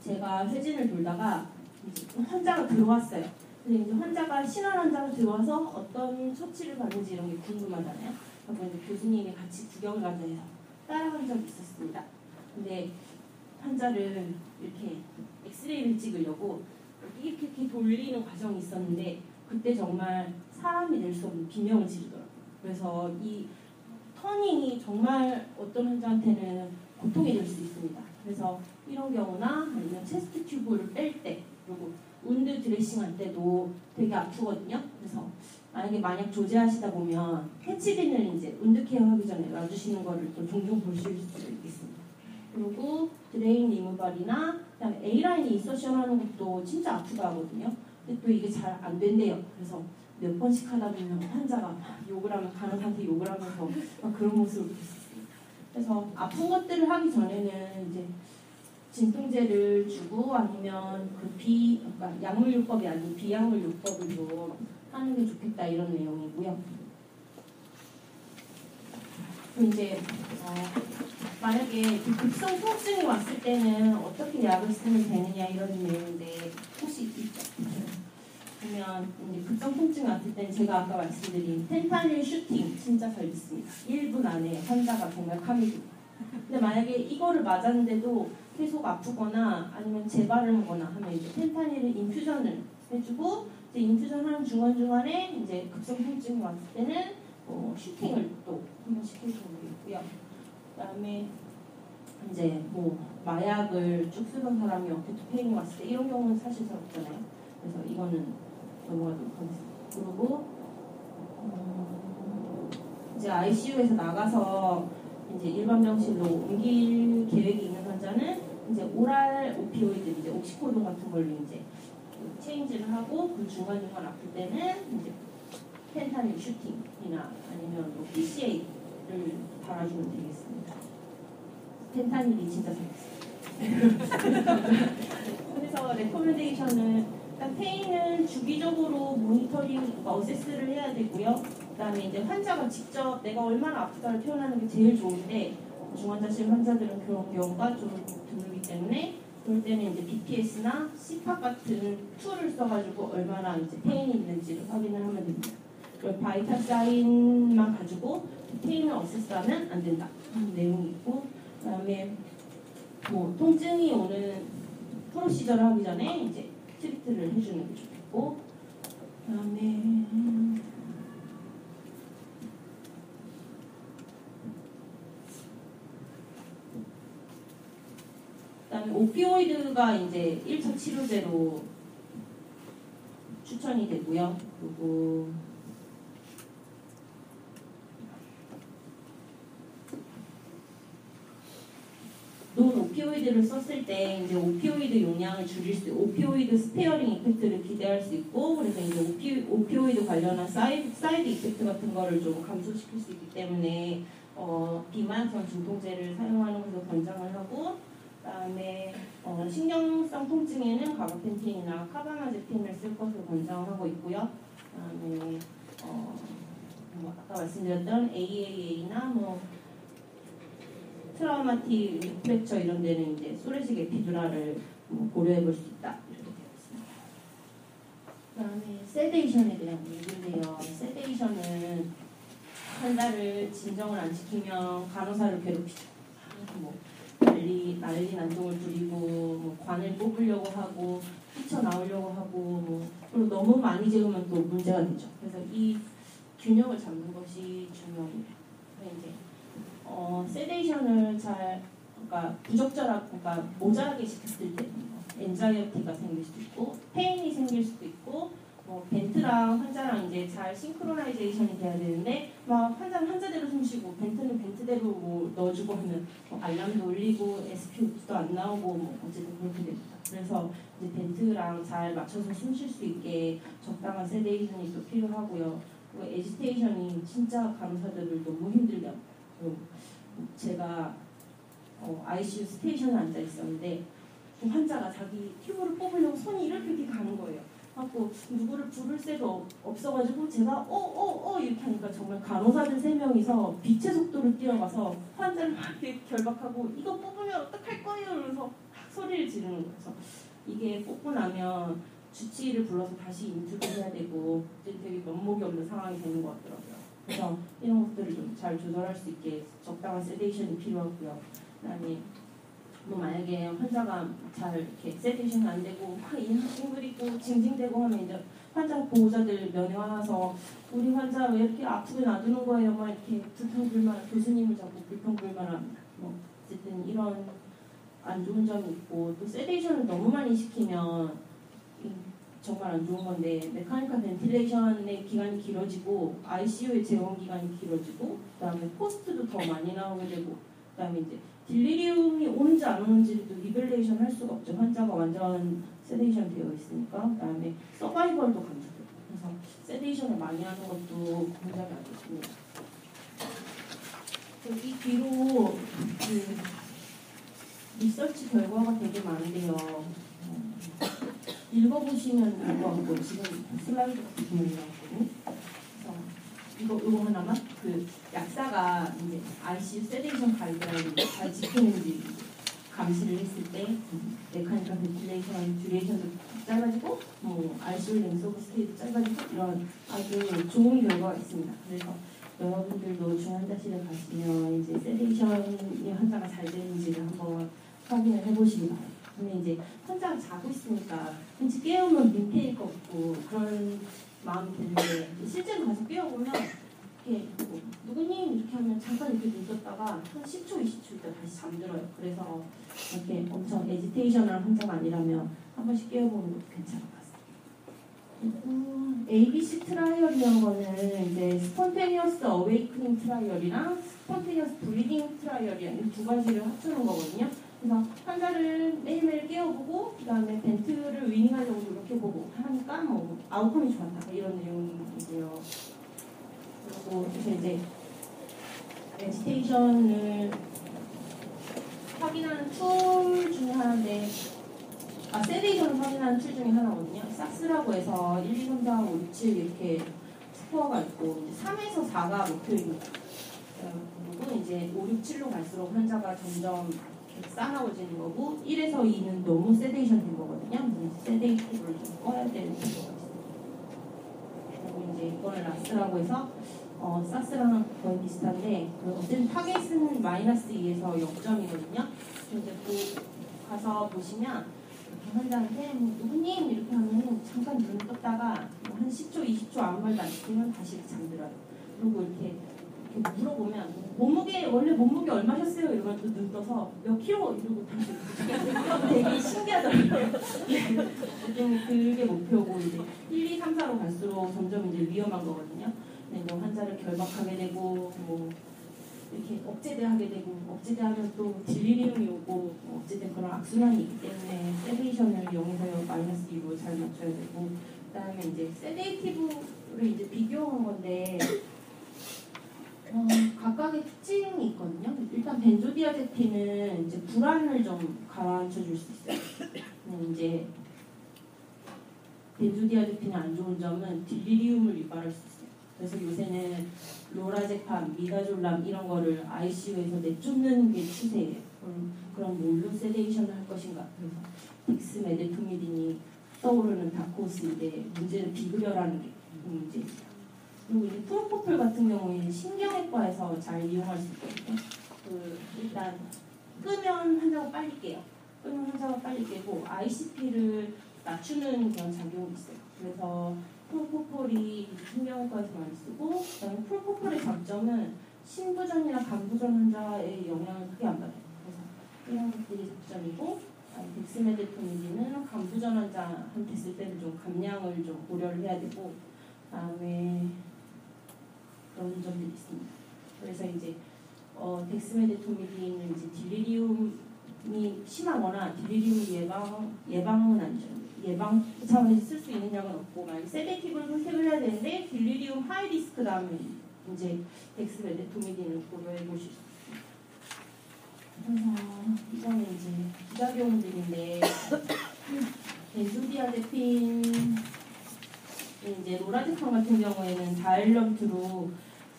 제가 회진을 돌다가 이제 환자가 들어왔어요. 근데 이제 환자가 신한 환자가 들어와서 어떤 처치를 받는지 이런 게 궁금하잖아요. 그래서 이제 교수님이 같이 구경을 가자 해서 따라간 적이 있었습니다. 근데 환자를 이렇게 엑스레이를 찍으려고 이렇게 돌리는 과정이 있었는데 그때 정말 사람이 낼 수 없는 비명을 지르더라고요. 그래서 이 터닝이 정말 어떤 환자한테는 고통이 될 수 있습니다. 그래서 이런 경우나 아니면 체스트 튜브를 뺄 때 그리고 운드 드레싱 할 때도 되게 아프거든요. 그래서 만약 조제하시다 보면 페치린을 이제 운드 케어 하기 전에 놔주시는 거를 또 종종 보실 수 있겠습니다. 그리고 드레인 리무발이나 그다음에 A라인 인서션 하는 것도 진짜 아프다 하거든요. 근데 또 이게 잘 안 된대요. 그래서 몇 번씩 하다 보면 환자가 욕을 하면 간호사한테 욕을 하면서 막 그런 모습을 볼 수 있습니다. 그래서 아픈 것들을 하기 전에는 이제 진통제를 주고 아니면 그러니까 약물요법이 아닌 비약물요법으로 하는 게 좋겠다 이런 내용이고요. 이제 만약에 급성 통증이 왔을 때는 어떻게 약을 쓰면 되느냐 이런 내용인데 혹시 있죠? 보면 이제 급성 통증이 왔을 땐 제가 아까 말씀드린 펜타닐 슈팅 진짜 잘 믿습니다. 1분 안에 환자가 정말 카미고. 근데 만약에 이거를 맞았는데도 계속 아프거나 아니면 재발을하거나 하면 이제 펜타닐을 인퓨전을 해주고 이제 인퓨전 하는 중간중간에 이제 급성 통증이 왔을 때는 슈팅을 또 한 번씩 해주는 게 있고요. 그다음에 이제 뭐 마약을 쭉 쓰던 사람이 어깨트 페인이 왔을 때 이런 경우는 사실 잘 없잖아요. 그래서 이거는 넘어가도록 하겠습니다. 그리고 이제 ICU에서 나가서 이제 일반 병실로 옮길 계획이 있는 환자는 이제 오랄 오피오이드 이제 옥시코돈 같은 걸로 이제 체인지를 하고 그 중간중간 아플 때는 이제 펜타닐 슈팅이나 아니면 뭐 PCA를 달아주면 되겠습니다. 펜타닐이 진짜 잘했어요. 그래서 레코멘데이션은 일단 페인은 주기적으로 모니터링, 어세스를 해야 되고요. 그다음에 이제 환자가 직접 내가 얼마나 아프다를 표현하는 게 제일 좋은데 중환자실 환자들은 그런 경우가 좀 드물기 때문에 그럴 때는 이제 BPS나 CPAP 같은 툴을 써가지고 얼마나 이제 페인이 있는지를 확인을 하면 됩니다. 그리고 바이탈 사인만 가지고 페인을 어세스하면 안 된다 하는 내용이 있고, 그다음에 뭐 통증이 오는 프로시저를 하기 전에 이제 트리트를 해주는 게 좋겠고, 그다음에 오피오이드가 이제 1차 치료제로 추천이 되고요. 그리고 논 오피오이드를 썼을 때 이제 오피오이드 용량을 줄일 수, 오피오이드 스페어링 이펙트를 기대할 수 있고, 그래서 이제 오피오이드 관련한 사이드 이펙트 같은 거를 좀 감소시킬 수 있기 때문에 비만성 진통제를 사용하는 것을 권장을 하고, 그다음에 신경성 통증에는 가바펜틴이나 카바마제핀을 쓸 것을 권장하고 있고요. 그다음에 뭐 아까 말씀드렸던 AAA나 뭐 트라우마틱 리프렉처 이런 데는 이제 소레식 에피두라를 고려해 볼 수 있다 이렇게 되어 있습니다. 그다음에 세데이션에 대한 얘기인데요. 세데이션은 환자를 진정을 안 시키면 간호사를 괴롭히죠. 뭐 난리 난동을 부리고 뭐 관을 뽑으려고 하고 뛰쳐나오려고 하고 그리고 너무 많이 재우면 또 문제가 되죠. 그래서 이 균형을 잡는 것이 중요합니다. 이제 세데이션을 그러니까 부적절하고, 그러니까 모자라게 시켰을 때 엔자이어티가 생길 수도 있고, 페인이 생길 수도 있고, 벤트랑 환자랑 이제 잘 싱크로나이제이션이 돼야 되는데, 막 환자는 환자대로 숨쉬고, 벤트는 벤트대로 뭐 넣어주고 하면 알람도 울리고, SPO도 안 나오고, 어쨌든 그렇게 됩니다. 그래서 이제 벤트랑 잘 맞춰서 숨 쉴 수 있게 적당한 세데이션이 또 필요하고요. 그리고 에지테이션이 진짜 간호사들을 너무 힘들게 합니다. 제가 ICU 스테이션에 앉아 있었는데 환자가 자기 튜브를 뽑으려고 손이 이렇게 가는 거예요. 하고 누구를 부를 새도 없어가지고 제가 이렇게 하니까 정말 간호사들 3명이서 빛의 속도로 뛰어가서 환자를 막 이렇게 결박하고 이거 뽑으면 어떡할 거예요? 이러면서 막 소리를 지르는 거예요. 그래서 이게 뽑고 나면 주치의를 불러서 다시 인투를 해야 되고 되게 면목이 없는 상황이 되는 것 같더라고요. 그래서 이런 것들을 좀 잘 조절할 수 있게 적당한 세데이션이 필요하고요. 그다음에 만약에 환자가 잘 이렇게 세데이션이 안 되고 막 잉그리고 징징대고 하면 이제 환자 보호자들 면회 와서 우리 환자 왜 이렇게 아프게 놔두는 거예요? 막 이렇게 불평불만, 교수님을 자꾸 불평불만합니다. 어쨌든 이런 안 좋은 점이 있고, 또 세데이션을 너무 많이 시키면 정말 안 좋은 건데, 메카니컬 벤틸레이션의 기간이 길어지고 ICU의 재원 기간이 길어지고, 그다음에 코스트도 더 많이 나오게 되고, 그다음에 이제 딜리리움이 오는지 안 오는지도 리벨레이션 할 수가 없죠. 환자가 완전 세데이션 되어 있으니까. 그다음에 서바이벌도 감소되고. 그래서 세데이션을 많이 하는 것도 굉장히 안 좋습니다. 이 뒤로 리서치 결과가 되게 많은데요. 읽어보시면 알 것 같고, 지금 슬라이드 같은 경우는 나왔거든요. 이거 하나만 약사가 이제 ICU 세데이션 가이드라인을 잘 지키는지 감시를 했을 때 메카니컬 벤틸레이션 듀레이션도 짧아지고 뭐 RCO 랭스 오브 스테이도 짧아지고 이런 아주 좋은 결과가 있습니다. 그래서 여러분들도 중환자실에 가시면 이제 세데이션이 환자가 잘 되는지를 한번 확인을 해보시기 바랍니다. 근데 이제 환자가 자고 있으니까 왠지 깨우면 민폐일 것 같고 그런 마음이 드는데 실제로 가서 깨워보면 이렇게 뭐, 누구님 이렇게 하면 잠깐 이렇게 눈 떴다가 한 10초, 20초 있다 다시 잠들어요. 그래서 이렇게 엄청 에지테이셔널 환자가 아니라면 한 번씩 깨워보는 것도 괜찮을 것 같습니다. ABC 트라이얼이라는 거는 이제 스폰테니어스 어웨이크닝 트라이얼이랑 스폰테니어스 브리딩 트라이얼이라는 두 가지를 합쳐놓은 거거든요. 그래서 환자를 매일매일 깨워보고 그 다음에 벤트를 위닝하려고 노력해보고 하니까 뭐 아웃컴이 좋았다 이런 내용이고요. 그리고 이제 에지테이션을 확인하는 툴 중에 하나인데 세데이션을 확인하는 툴 중에 하나거든요. 삭스라고 해서 1, 2, 3, 4, 5, 6, 7 이렇게 스코어가 있고 이제 3에서 4가 목표입니다. 그리고 이제 5, 6, 7로 갈수록 환자가 점점 싸나워지는 거고 1에서 2는 너무 세데이션 된 거거든요. 세데이티브를 좀 꺼야 되는 경우가 있습니다. 그리고 이제 이거는 라스라고 해서 사스랑 거의 비슷한데 어쨌든 타겟은 -2에서 0점이거든요. 이제 가서 보시면 이렇게 환자한테 누구님 이렇게 하면 잠깐 눈을 떴다가 한 10초, 20초 아무 말도 안 시키면 다시 잠들어요. 그리고 이렇게 물어보면 원래 몸무게 얼마셨어요? 이러면 또 눈 떠서 몇 킬로? 이러고 다시 되게 신기하더라고요. 그게 목표고 이제 1, 2, 3, 4로 갈수록 점점 이제 위험한 거거든요. 이제 환자를 결박하게 되고 뭐 이렇게 억제대하게 되고 억제대하면 또 딜리리움이 오고 어쨌든 그런 악순환이 있기 때문에 세데이션을 0에서 -2로 잘 맞춰야 되고 그다음에 이제 세데이티브를 이제 비교한 건데 각각의 특징이 있거든요. 일단 벤조디아제핀은 이제 불안을 좀 가라앉혀 줄 수 있어요. 이제 벤조디아제핀의 안 좋은 점은 딜리리움을 유발할 수 있어요. 그래서 요새는 로라제팜, 미다졸람 이런 거를 ICU에서 내쫓는 게 추세예요. 그럼 뭘로 세데이션을 할 것인가? 그래서 덱스메데토미딘이 떠오르는 다크호스인데 문제는 비급여라는 게 문제입니다. 그리고 이제 프로포폴 같은 경우에는 신경외과에서 잘 이용할 수 있거든요. 일단 끄면 환자가 빨리 깨요. 끄면 환자가 빨리 깨고 ICP를 낮추는 그런 작용이 있어요. 그래서 프로포폴이 신경외과에서 많이 쓰고 그다음에 프로포폴의 장점은 신부전이나 간부전 환자의 영향을 크게 안 받아요. 그래서 이런 것들이 장점이고 덱스메데토미딘은 간부전 환자한테 쓸 때는 좀 감량을 좀 고려를 해야 되고 그다음에 그런 점들이 있습니다. 그래서 이제 덱스메데토미딘은 이제 딜리리움이 심하거나 딜리리움 예방은 아니죠. 예방 차원에서 쓸 수 있는 약은 없고 만약 세데이티브를 선택을 해야 되는데 딜리리움 하이 리스크 다음에 이제 덱스메데토미딘을 고려해 보실 수 있습니다. 그래서 이거는 이제 부작용들인데 벤조디아제핀 이제 로라제팜 같은 경우에는 다일럼트로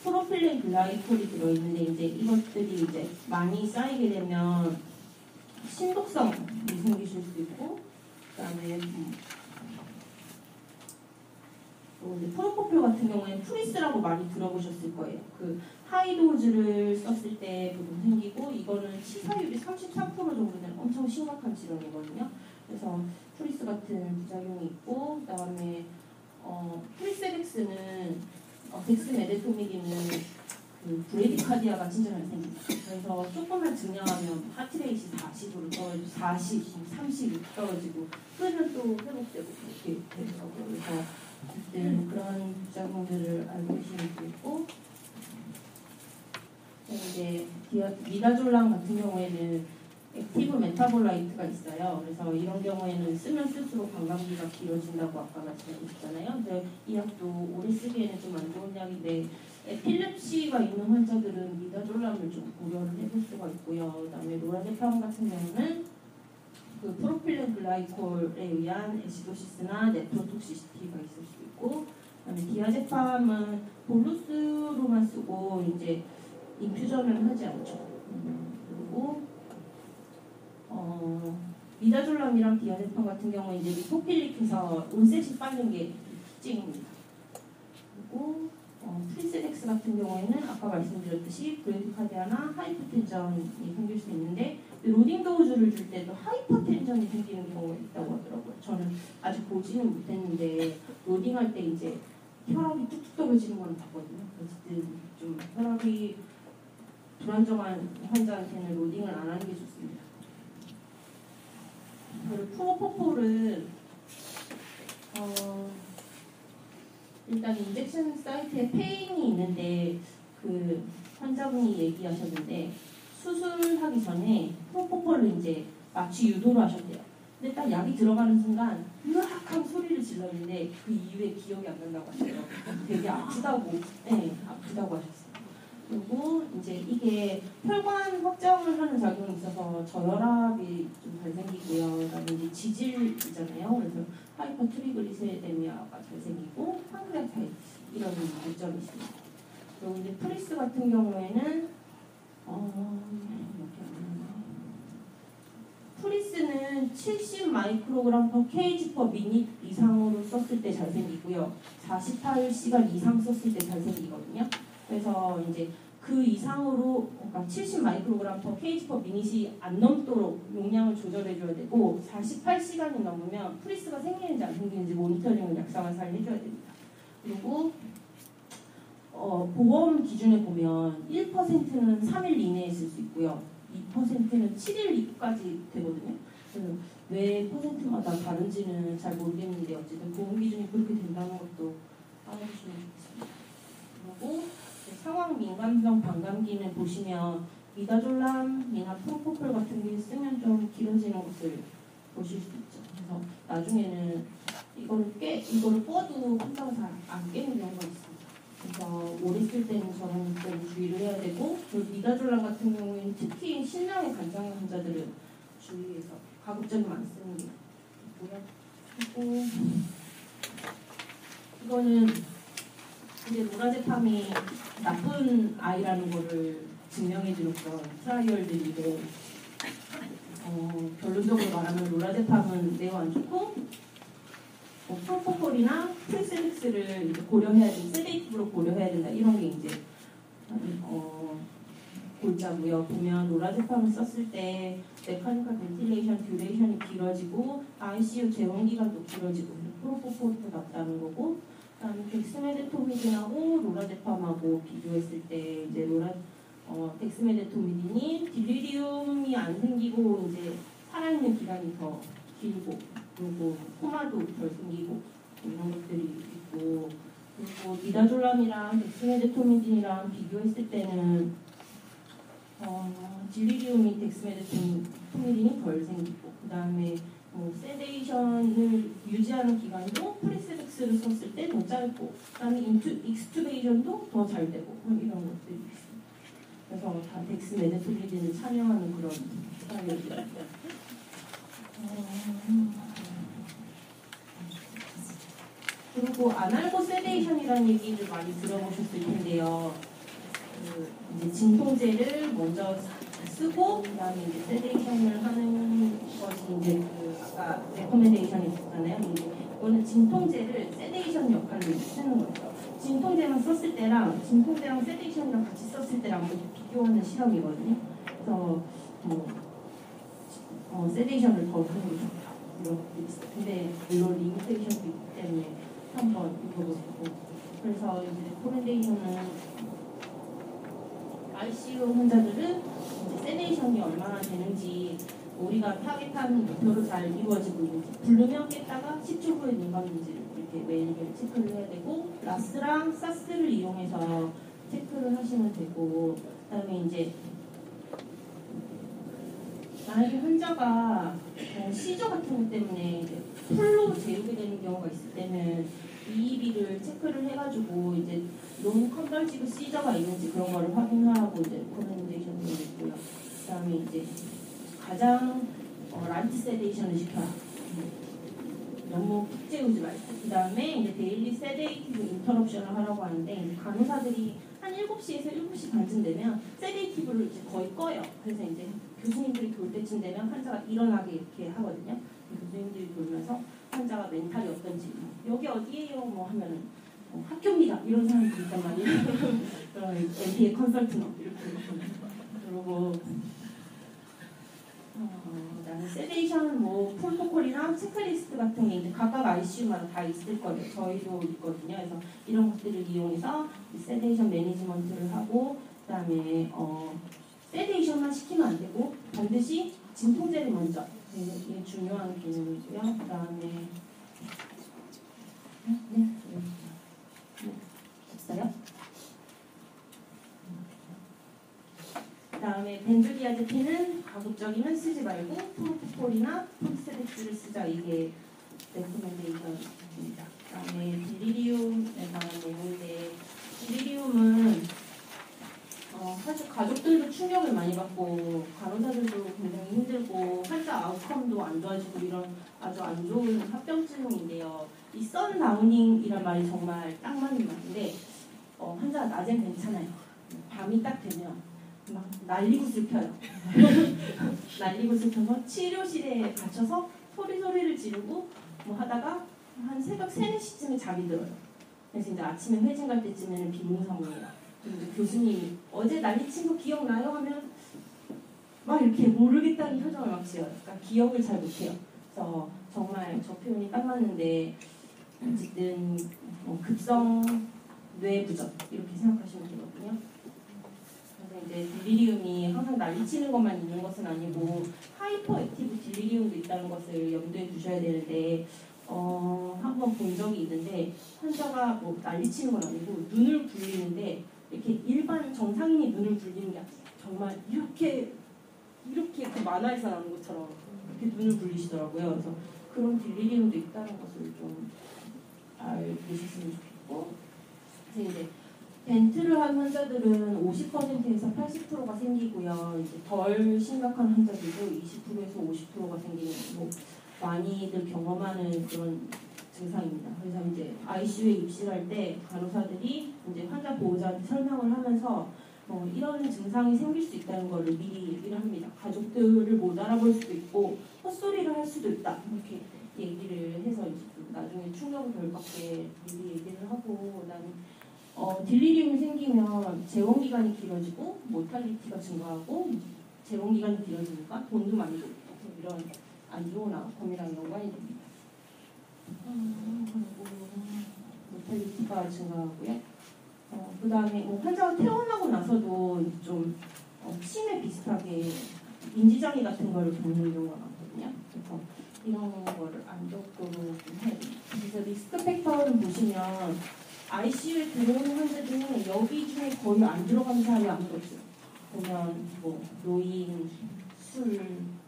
프로필렌 글라이콜이 들어있는데 이제 이것들이 이제 많이 쌓이게 되면 신독성이 생기실 수 있고 그다음에 또 이제 프로포폴 같은 경우에는 프리스라고 많이 들어보셨을 거예요. 그 하이도즈를 썼을 때 보통 생기고 이거는 치사율이 33% 정도 되는 엄청 심각한 질환이거든요. 그래서 프리스 같은 부작용이 있고 그다음에 프리세덱스는 덱스메데토미딘은 그 브레디카디아가 진짜 잘 생깁니다. 그래서 조금만 증량하면 하트레이트 40으로 떨어지고 40, 30 떨어지고 끄면 또 회복되고 이렇게 되더라고요. 그래서 어쨌든 그런 부작용들을 알고 계시는 수 있고 이제 미다졸람 같은 경우에는 액티브 메타볼라이트가 있어요. 그래서 이런 경우에는 쓰면 쓸수록 관광기가 길어진다고 아까 말씀드렸잖아요. 근데 이 약도 오래 쓰기에는 좀 안 좋은 약인데 에필lep시가 있는 환자들은 미다졸람을 좀 고려를 해볼 수가 있고요. 그다음에 로라제팜 같은 경우는 그 프로필렌 글라이콜에 의한 에시도시스나 네프로톡시시티가 있을 수 있고, 그다음에 디아제팜은 볼루스로만 쓰고 이제 인퓨전을 하지 않죠. 그리고 미다졸람이랑 디아제팜 같은 경우에 이제 리포필릭해서 온셋이 빠진 게 특징입니다. 그리고 프리세덱스 같은 경우에는 아까 말씀드렸듯이 브레디카디아나 하이퍼텐전이 생길 수 있는데 로딩 도우즈를 줄 때도 하이퍼텐전이 생기는 경우가 있다고 하더라고요. 저는 아직 보지는 못했는데 로딩할 때 이제 혈압이 뚝뚝 떨어지는 건 봤거든요. 어쨌든 좀 혈압이 불안정한 환자한테는 로딩을 안 하는 게 좋습니다. 그리고 프로포폴은 일단 인젝션 사이트에 페인이 있는데 그 환자분이 얘기하셨는데 수술하기 전에 프로포폴을 이제 마취 유도를 하셨대요. 근데 딱 약이 들어가는 순간 으악하고 소리를 질렀는데 그 이후에 기억이 안 난다고 하세요. 되게 아프다고, 네, 아프다고 하셨어요. 그리고 이제 이게 혈관 확장을 하는 작용이 있어서 저혈압이 좀 잘 생기고요. 그다음에 이제 지질이잖아요. 그래서 하이퍼트리글리세데미아가 잘 생기고 판크레아타이티스 이런 발전이 있습니다. 그리고 이제 프리스 같은 경우에는 프리스는 70 마이크로그램 per kg per minute 이상으로 썼을 때 잘 생기고요. 48시간 이상 썼을 때 잘 생기거든요. 그래서 이제 그 이상으로 그러니까 70 마이크로그램 per kg per minute이 안 넘도록 용량을 조절해줘야 되고 48시간이 넘으면 프리스가 생기는지 안 생기는지 모니터링을 약사가 잘 해줘야 됩니다. 그리고 보험 기준에 보면 1%는 3일 이내에 쓸 수 있고요. 2%는 7일 이후까지 되거든요. 그래서 왜 퍼센트마다 다른지는 잘 모르겠는데 어쨌든 보험 기준이 그렇게 된다는 것도 알아주시면 좋겠습니다. 그리고 상황 민감성 반감기는 보시면 미다졸람이나 프로포폴 같은 게 쓰면 좀 길어지는 것을 보실 수 있죠. 그래서 나중에는 이거를 꺼도 환자가 잘 안 깨는 경우가 있습니다. 그래서 오래 쓸 때는 저는 좀 주의를 해야 되고, 미다졸람 같은 경우에는 특히 신장에 관장의 환자들은 주의해서 가급적이면 안 쓰는 게 있고요. 그리고 이거는 이제 로라제팜이 나쁜 아이라는 거를 증명해주는 트라이얼들인데 결론적으로 말하면 로라제팜은 매우 안 좋고 프로포폴이나 프리세덱스를 고려해야 된다, 세데이티브로 고려해야 된다 이런 게 이제 골자고요. 보면 로라제팜을 썼을 때 메카니컬 벤틸레이션 듀레이션이 길어지고 ICU 재원 기간도 길어지고 프로포폴도 낫다는 거고, 그다음에 덱스메데토미딘하고 로라제팜하고 비교했을 때 이제 덱스메데토미딘이 딜리리움이 안 생기고 이제 살아있는 기간이 더 길고, 그리고 코마도 덜 생기고 이런 것들이 있고, 그리고 미다졸람이랑 덱스메데토미딘이랑 비교했을 때는 딜리리움이 덱스메데토미딘이 덜 생기고, 그 다음에 세데이션을 유지하는 기간도 프리세덱스를 썼을 때 더 짧고, 그 다음에 익스투베이션도 더 잘 되고 이런 것들이 있습니다. 그래서 다 덱스메데토미딘을 찬양하는 그런 사람입니다. 그리고 아날고 세데이션이라는 얘기를 많이 들어보셨을 텐데요. 이제 진통제를 먼저 쓰고 그다음에 이제 세데이션을 하는 것이 이제 아까 레코멘데이션이 있었잖아요. 이거는 진통제를 세데이션 역할로 쓰는 거죠. 진통제만 썼을 때랑 진통제랑 세데이션이랑 같이 썼을 때랑 비교하는 실험이거든요. 그래서 세데이션을 더 하는 게 좋다. 근데 물론 리미테이션도 있기 때문에 한번 읽어보시고, 그래서 이제 레코멘데이션은 ICU 환자들은 이제 세데이션이 얼마나 되는지 우리가 타겟한 목표로 잘 이루어지고 있는지, 부르면 깼다가 10초 후에 눈 감는지를 이렇게 매일매일 체크를 해야 되고, 라스랑 사스를 이용해서 체크를 하시면 되고, 그다음에 이제 만약에 환자가 시저 같은 것 때문에 이제 풀로 재우게 되는 경우가 있을 때는 EEB를 체크를 해가지고 이제 논 컨벌지브 시저가 있는지 그런 거를 확인하라고 이제 레코멘데이션이 있고요. 그다음에 이제 가장 라이트 세데이션을 시켜라. 너무 푹 재우지 말고. 그다음에 이제 데일리 세데이티브 인터럽션을 하라고 하는데, 이제 간호사들이 한 7시에서 7시 반쯤 되면 세데이티브를 이제 거의 꺼요. 그래서 이제 교수님들이 돌 때쯤 되면 환자가 일어나게 이렇게 하거든요. 교수님들이 돌면서 환자가 멘탈이 어떤지 여기 어디예요? 뭐 하면은 학교입니다. 이런 사람들이 있단 말이에요. 그럼 MBA 컨설턴트 이렇게 그러고 그다음에 세데이션 뭐 프로토콜이랑 체크리스트 같은 게 이제 각각 ICU마다 다 있을 거예요. 저희도 있거든요. 그래서 이런 것들을 이용해서 세데이션 매니지먼트를 하고 그다음에 세데이션만 시키면 안 되고 반드시 진통제를 먼저 이게 중요한 개념이고요. 그다음에 네. 됐어요? 그다음에 벤조디아제핀은 가급적이면 쓰지 말고 프로포폴이나 프로스테덱스를 쓰자. 이게 레코멘데이션입니다. 그다음에 딜리리움에 관한 내용인데 딜리리움은 사실 가족들도 충격을 많이 받고 간호사들도 굉장히 힘들고 환자 아웃컴도 안 좋아지고 이런 아주 안 좋은 합병증인데요. 이 선다우닝이란 말이 정말 딱 맞는 말인데 환자가 낮엔 괜찮아요. 밤이 딱 되면 막 난리굿을 펴요. 난리굿을 펴서 치료실에 갇혀서 소리를 지르고 뭐 하다가 한 새벽 3, 4시쯤에 잠이 들어요. 그래서 이제 아침에 회진 갈 때쯤에는 비몽사몽이에요. 교수님이 어제 난리친 거 기억나요? 하면 막 이렇게 모르겠다는 표정을 막 지어요. 그러니까 기억을 잘 못해요. 그래서 정말 저 표현이 딱 맞는데 어쨌든 급성 뇌부전 이렇게 생각하시면 되거든요. 그래서 이제 딜리리움이 항상 난리치는 것만 있는 것은 아니고 하이퍼 액티브 딜리리움도 있다는 것을 염두에 두셔야 되는데 한번 본 적이 있는데 환자가 뭐 난리치는 건 아니고 눈을 굴리는데 이렇게 일반 정상인이 눈을 굴리는 게 아니라 정말 이렇게 그 만화에서 나오는 것처럼 이렇게 눈을 굴리시더라고요. 그래서 그런 딜리리움도 있다는 것을 좀 알고셨으면 좋겠고, 그래서 이제 벤트를 한 환자들은 50%에서 80%가 생기고요. 이제 덜 심각한 환자들도 20%에서 50%가 생기는 뭐 많이들 경험하는 그런 증상입니다. 그래서 이제 ICU에 입실할 때 간호사들이 이제 환자 보호자한테 설명을 하면서 이런 증상이 생길 수 있다는 것을 미리 얘기를 합니다. 가족들을 못 알아볼 수도 있고 헛소리를 할 수도 있다. 이렇게 얘기를 해서 이제 나중에 충격을 덜 받게 미리 얘기를 하고, 그다음에 딜리리움이 생기면 재원 기간이 길어지고 모탈리티가 증가하고 재원 기간이 길어지니까 돈도 많이 들고 이런 안 좋은 아웃컴이랑 연관이 됩니다. 모탈리티가 증가하고요. 그 다음에 환자가 퇴원하고 나서도 좀 치매 비슷하게 인지장애 같은 거를 겪는 경우가 많거든요. 그래서 이런 거를 안 겪도록 좀 해야 됩니다. 그래서 리스크 팩터를 보시면 ICU에 들어오는 환자 중에 여기 중에 거의 안 들어가는 사람이 아무도 없어요. 보면 뭐 노인, 술,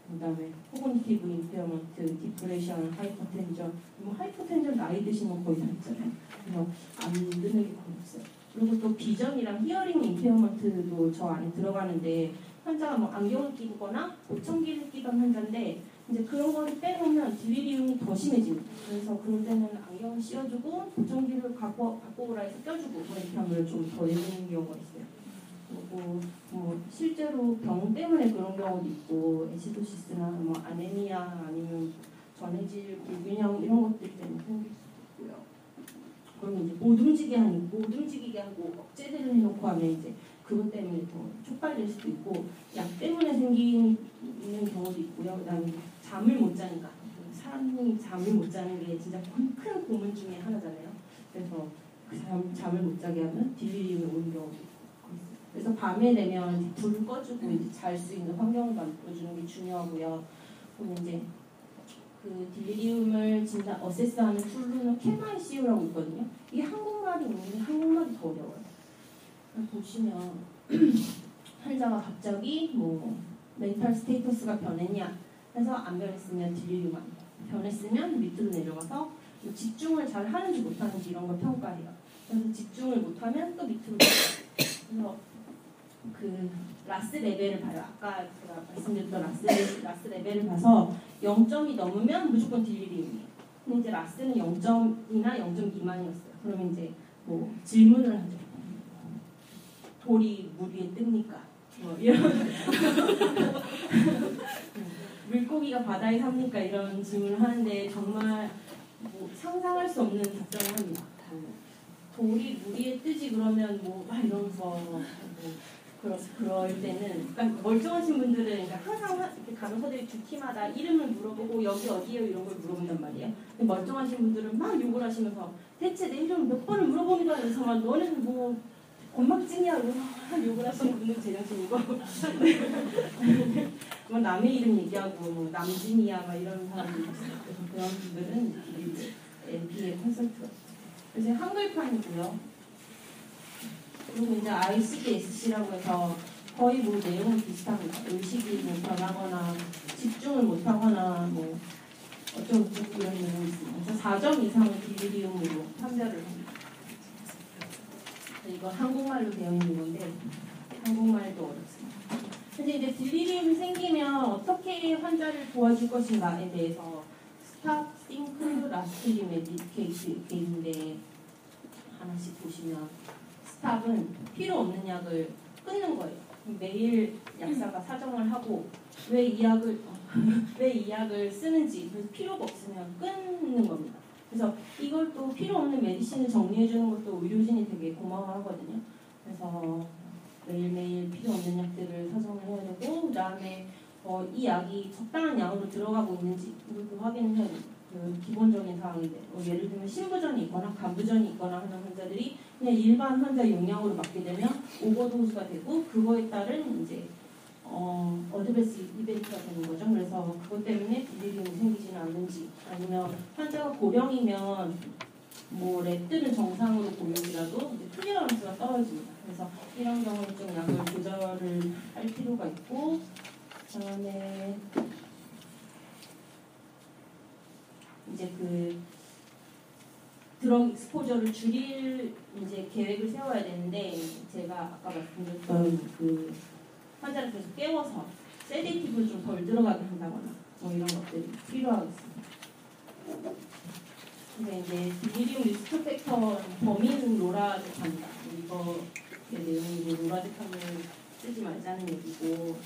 그다음에 코그니티브 임페어먼트, 디프레션, 하이퍼텐전. 뭐 하이퍼텐전 나이 드신 건 거의 다 있잖아요. 그래서 안 드는 게 거의 없어요. 그리고 또 비전이랑 히어링 임페어먼트도 저 안에 들어가는데 환자가 뭐 안경을 끼거나 보청기를 끼던 환자인데 이제 그런 거를 빼놓으면 딜리리움이 더 심해집니다. 그래서 그럴 때는 안경을 씌워주고 보청기를 갖고 오라 해서 껴주고 뭐 이렇게 하면 좀 더 내리는 경우가 있어요. 그리고 뭐 실제로 병 때문에 그런 경우도 있고 에시도시스나 뭐 아네미아 아니면 전해질 불균형 이런 것들 때문에 생길 수도 있고요. 그러면 이제 못 움직이게 하고 억제를 해놓고 하면 이제 그것 때문에 더 촉발될 수도 있고 약 때문에 생기는 경우도 있고요. 그다음에 잠을 못 자니까 사람이 잠을 못 자는 게 진짜 큰 고문 중에 하나잖아요. 그래서 그 사람 잠을 못 자게 하면 딜리리움이 오는 경우도 있고. 그래서 밤에 되면 불을 꺼주고 이제 잘 수 있는 환경을 만들어주는 게 중요하고요. 그리고 이제 그 딜리리움을 진짜 어세스하는 툴로는 캠ICU라고 있거든요. 이게 한국말이 있는데 한국말이 더 어려워요. 보시면 환자가 갑자기 뭐 멘탈 스테이터스가 변했냐 해서 안 변했으면 딜리리움 아니에요. 변했으면 밑으로 내려가서 집중을 잘 하는지 못하는지 이런 걸 평가해요. 그래서 집중을 못하면 또 밑으로 내려가요. 그래서 그 라스 레벨을 봐요. 아까 제가 말씀드렸던 라스 레벨을 봐서 0점이 넘으면 무조건 딜리리움이에요. 근데 이제 라스는 0점이나 0점 미만이었어요. 그러면 이제 뭐 질문을 하죠. 돌이 물 위에 뜹니까? 뭐 이런 물고기가 바다에 삽니까? 이런 질문을 하는데 정말 뭐 상상할 수 없는 답변을 합니다. 돌이 물 위에 뜨지 그러면 뭐 막 이러면서 뭐 그럴 때는 그러니까 멀쩡하신 분들은 그러니까 항상 이렇게 간호사들이 주 팀마다 이름을 물어보고 여기 어디예요 이런 걸 물어본단 말이에요. 근데 멀쩡하신 분들은 막 욕을 하시면서 대체 내 이름 몇 번을 물어봅니다. 그래서 막 너네는 뭐 건망증이야 이러면서 욕을 하시는 분은 제정신이고 뭐 남의 이름 얘기하고 뭐 남진이야 막 이런 사람들이 있어요. 그래서 그런 분들은 NP의 컨설트가 그래서 한글판이고요. 그리고 이제 ICD-SC라고 해서 거의 뭐 내용은 비슷합니다. 의식이 뭐 변하거나 집중을 못하거나 뭐 어쩌고 이런 내용이 있습니다. 그래서 4점 이상은 딜리리움으로 판별을 합니다. 이거 한국말로 되어 있는 건데 한국말도 어렵습니다. 근데 이제 딜리리움이 생기면 어떻게 환자를 도와줄 것인가에 대해서 스탑, 싱크, 라스트 메디케이트인데 하나씩 보시면 스탑은 필요 없는 약을 끊는 거예요. 매일 약사가 사정을 하고 왜 이 약을 쓰는지 그래서 필요가 없으면 끊는 겁니다. 그래서 이걸 또 필요 없는 메디신을 정리해주는 것도 의료진이 되게 고마워하거든요. 그래서 매일매일 필요 없는 약들을 사정을 해야 되고 그 다음에 이 약이 적당한 양으로 들어가고 있는지 이것도 확인을 해야 됩니다. 그 기본적인 사항인데 예를 들면 신부전이 있거나 간부전이 있거나 하는 환자들이 그냥 일반 환자 용량으로 맞게 되면 오버도수가 되고 그거에 따른 이제 어드베스 이벤트가 되는 거죠. 그래서 그것 때문에 딜리리움이 생기지는 않는지 아니면 환자가 고령이면 뭐 랩들은 정상으로 보이더라도 클리어런스가 떨어집니다. 그래서 이런 경우는 좀 약을 조절을 할 필요가 있고 그다음에 이제 그 드럭 익스포저를 줄일 이제 계획을 세워야 되는데 제가 아까 말씀드렸던 그 환자를 계속 깨워서 세데이티브를 좀 덜 들어가게 한다거나 뭐 이런 것들이 필요하겠습니다. 근데 이제 딜리리움 리스크 팩터 범위는 로라제팜이다. 이거 내용이 로라제팜을 쓰지 말자는 얘기고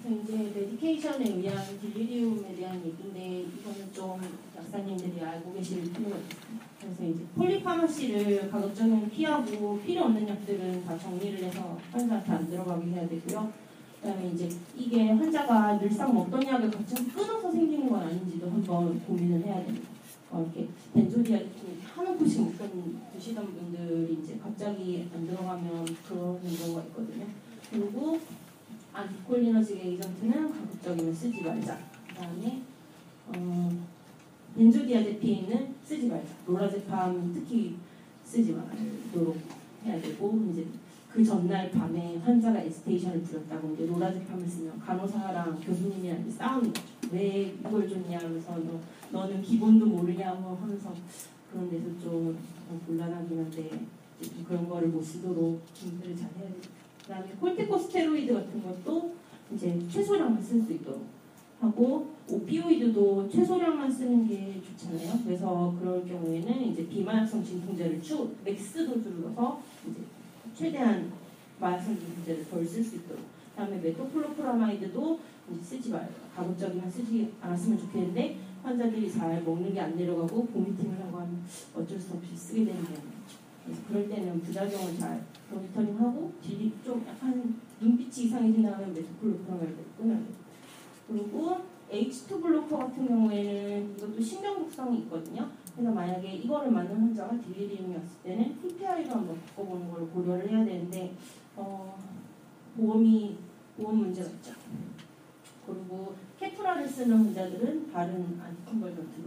그래서 이제 메디케이션에 의한 딜리리움에 대한 얘기인데 이거는 좀 약사님들이 알고 계실 필요가 있습니다. 그래서 이제 폴리파마시를 가급적이면 피하고 필요 없는 약들은 다 정리를 해서 환자한테 안 들어가게 해야 되고요. 그다음에 이제 이게 환자가 늘상 먹던 약을 갑자기 끊어서 생기는 건 아닌지도 한번 고민을 해야 됩니다. 이렇게 벤조디아제품 한 포씩 드시던 분들이 이제 갑자기 안 들어가면 그런 경우가 있거든요. 그리고 안티콜리너직 에이전트는 가급적이면 쓰지 말자. 그 다음에 벤조디아제핀은 쓰지 말자. 로라제팜 특히 쓰지 말도록 해야 되고 이제 그 전날 밤에 환자가 에스테이션을 부렸다고 이제 로라제팜을 쓰면 간호사랑 교수님이랑 싸우는 거죠. 왜 이걸 줬냐 하면서 너는 기본도 모르냐 뭐 하면서 그런 데서 좀 곤란하긴 한데 좀 그런 거를 못 쓰도록 준비를 잘 해야 돼요. 그 다음에 콜티코스테로이드 같은 것도 이제 최소량만 쓸 수 있도록 하고 오피오이드도 최소량만 쓰는 게 좋잖아요. 그래서 그럴 경우에는 이제 비마약성 진통제를 맥스 도수를 넣어서 이제 최대한 마약성 진통제를 덜 쓸 수 있도록. 그 다음에 메토클로프라마이드도 이제 쓰지 말아요. 가급적이면 쓰지 않았으면 좋겠는데 환자들이 잘 먹는 게 안 내려가고 보미팅을 하고 하면 어쩔 수 없이 쓰게 되는 경우가 있죠. 그래서 그럴 때는 부작용을 잘 모니터링하고 좀 약간 눈빛이 이상해진다면 메토클로프라마이드를 끊어야 돼요. 그리고 H2 블로커 같은 경우에는 이것도 신경독성이 있거든요. 그래서 만약에 이거를 맞는 환자가 딜리리움이 왔을 때는 PPI로 한번 바꿔보는 걸 고려를 해야 되는데 보험 문제가 있죠. 그리고 케프라를 쓰는 환자들은 다른 안티컨벌전트로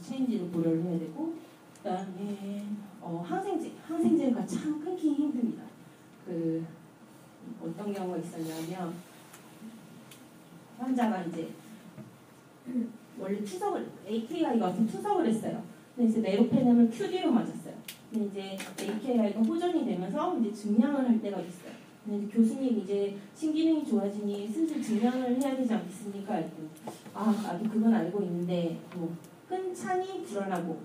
체인지를 고려를 해야 되고 그다음에 항생제가 참 끊기 힘듭니다. 그 어떤 경우가 있었냐면 환자가 이제 원래 AKI가 와서 투석을 했어요. 근데 이제 메로페넴을 QD로 맞았어요. 근데 이제 AKI가 호전이 되면서 이제 증량을 할 때가 있어요. 근데 이제 교수님 이제 신기능이 좋아지니 슬슬 증량을 해야 되지 않겠습니까? 나도 그건 알고 있는데 뭐 끊자니 불안하고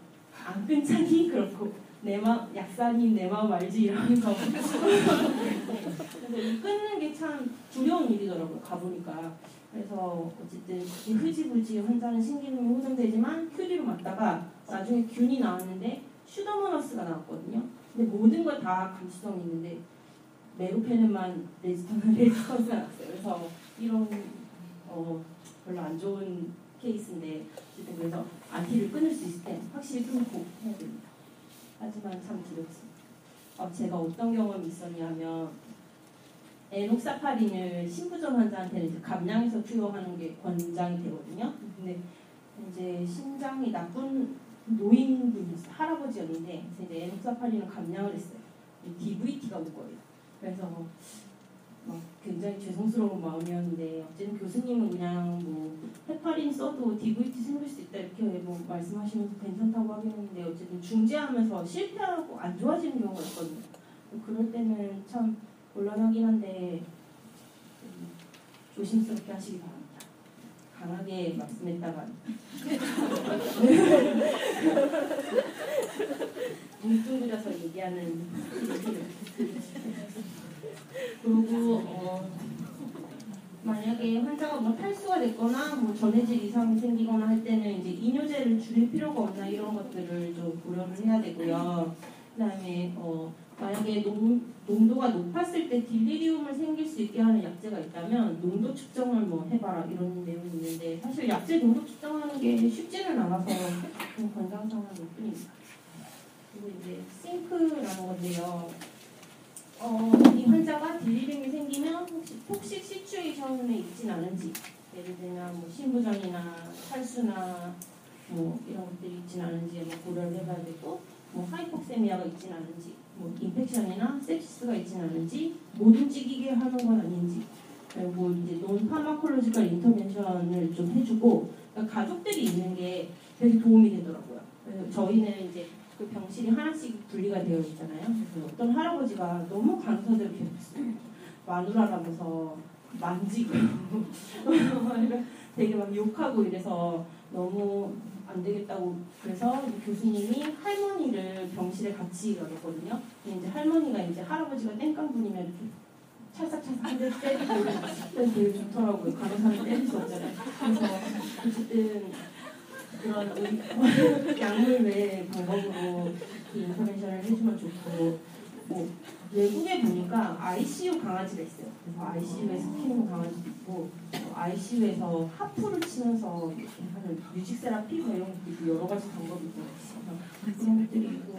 안 끊자니 그렇고 약사님 내 마음 알지 이러면서 그래서 이 끊는 게 참 두려운 일이더라고요. 가보니까. 그래서 어쨌든 흐지부지 환자는 신기능이 호전되지만 큐리로 맞다가 나중에 균이 나왔는데 슈도모나스가 나왔거든요. 근데 모든 걸 다 감수성이 있는데 메로페넨만 레지스턴스가 나왔어요. 그래서 이런 별로 안 좋은 케이스인데 어쨌든 그래서 안티를 끊을 수 있을 때 확실히 끊고 해야 됩니다. 하지만 참 두렵습니다. 제가 어떤 경험이 있었냐면 에녹사파린을 신부전 환자한테는 이제 감량해서 투여하는 게 권장이 되거든요. 근데 이제 심장이 나쁜 노인분이었어요. 할아버지였는데 그래서 이제 에녹사파린을 감량을 했어요. DVT가 올 거예요. 그래서 굉장히 죄송스러운 마음이었는데 어쨌든 교수님은 그냥 뭐 헤파린 써도 DVT 생길 수 있다 이렇게 뭐 말씀하시면서 괜찮다고 하긴 했는데 어쨌든 중재하면서 실패하고 안 좋아지는 경우가 있거든요. 그럴 때는 참 곤란하긴 한데 조심스럽게 하시기 바랍니다. 강하게 말씀했다가 뭉뚱그려서 얘기하는 그리고 만약에 환자가 뭐 탈수가 됐거나 뭐 전해질 이상이 생기거나 할 때는 이제 이뇨제를 줄일 필요가 없나 이런 것들을 좀 고려를 해야 되고요. 그다음에 만약에 농도가 높았을 때 딜리리움을 생길 수 있게 하는 약제가 있다면 농도 측정을 뭐 해봐라 이런 내용이 있는데 사실 약제 농도 측정하는 게 쉽지는 않아서 좀 권장사항일 뿐입니다. 그리고 이제 싱크라는 건데요. 이 환자가 딜리리움이 생기면 혹시 톡식 시츄에이션에 있진 않은지 예를 들면 뭐 신부전이나 탈수나 뭐 이런 것들이 있진 않은지 뭐 고려를 해봐야 되고 뭐 하이폭세미아가 있진 않은지 뭐 인펙션이나 sepsis가 있진 않은지 못 움직이게 하는 건 아닌지 그리고 이제 논 파마콜로지컬 인터벤션을 좀 해주고 그러니까 가족들이 있는 게 되게 도움이 되더라고요. 그래서 저희는 이제 그 병실이 하나씩 분리가 되어 있잖아요. 그래서 어떤 할아버지가 너무 간호사들을 괴롭혔어요. 마누라라면서 만지고 되게 막 욕하고 이래서 너무 안 되겠다고 그래서 교수님이 할머니를 병실에 같이 넣었거든요. 근데 이제 할머니가 이제 할아버지가 땡깡분이면 이렇게 찰싹찰싹 한 대 때리고 되게 좋더라고요. 간호사는 때릴 수 없잖아요. 그래서 어쨌든 그런 약물 외 방법으로 인터벤션을 해주면 좋고 뭐 외국에 보니까 ICU 강아지가 있어요. 그래서 ICU에서 키우는 강아지도 있고 ICU에서 하프를 치면서 이렇게 하는 뮤직 세라피 이런 것도 있고 여러 가지 방법이 있어요. 그런 것들이 있고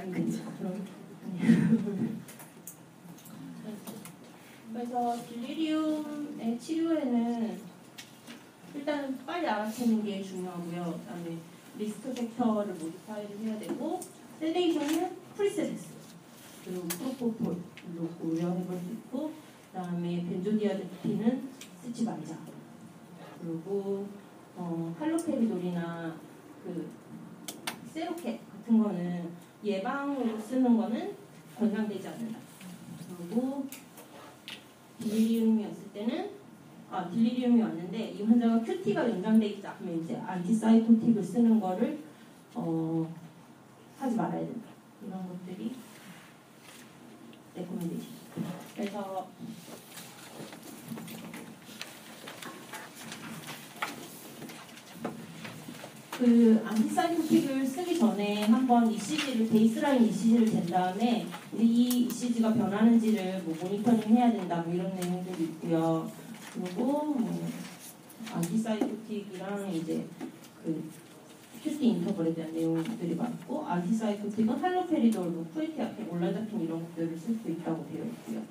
그래서 딜리리움의 치료에는 일단 빨리 알아채는 게 중요하고요. 그다음에 리스크 팩터를 모디파이를 해야 되고 세데이션은 프리셋했어요. 그리고 프로포폴로 고려해볼 수 있고 그다음에 벤조디아제피는 쓰지 말자. 그리고 할로페리돌이나 그 세로켓 같은 거는 예방으로 쓰는 거는 권장되지 않는다. 그리고 딜리리움이었을 때는 딜리리움이 왔는데 이 환자가 QT가 연장돼 있다. 그러면 이제 안티사이코틱을 쓰는 거를 하지 말아야 된다. 이런 것들이 레코멘데이션. 그래서 그 안티사이코틱을 쓰기 전에 한번 ECG를 베이스라인 ECG를 잰 다음에 이제 이 ECG가 변하는지를 뭐 모니터링 해야 된다. 뭐 이런 내용들이 있고요. 그리고 뭐 안티사이코틱이랑 이제 그 QT 인터벌에 대한 내용들이 많고 안티사이코틱은 할로페리돌, 뭐 프에티아펜, 올라자핀 이런 것들을 쓸 수 있다고 되어 있고요.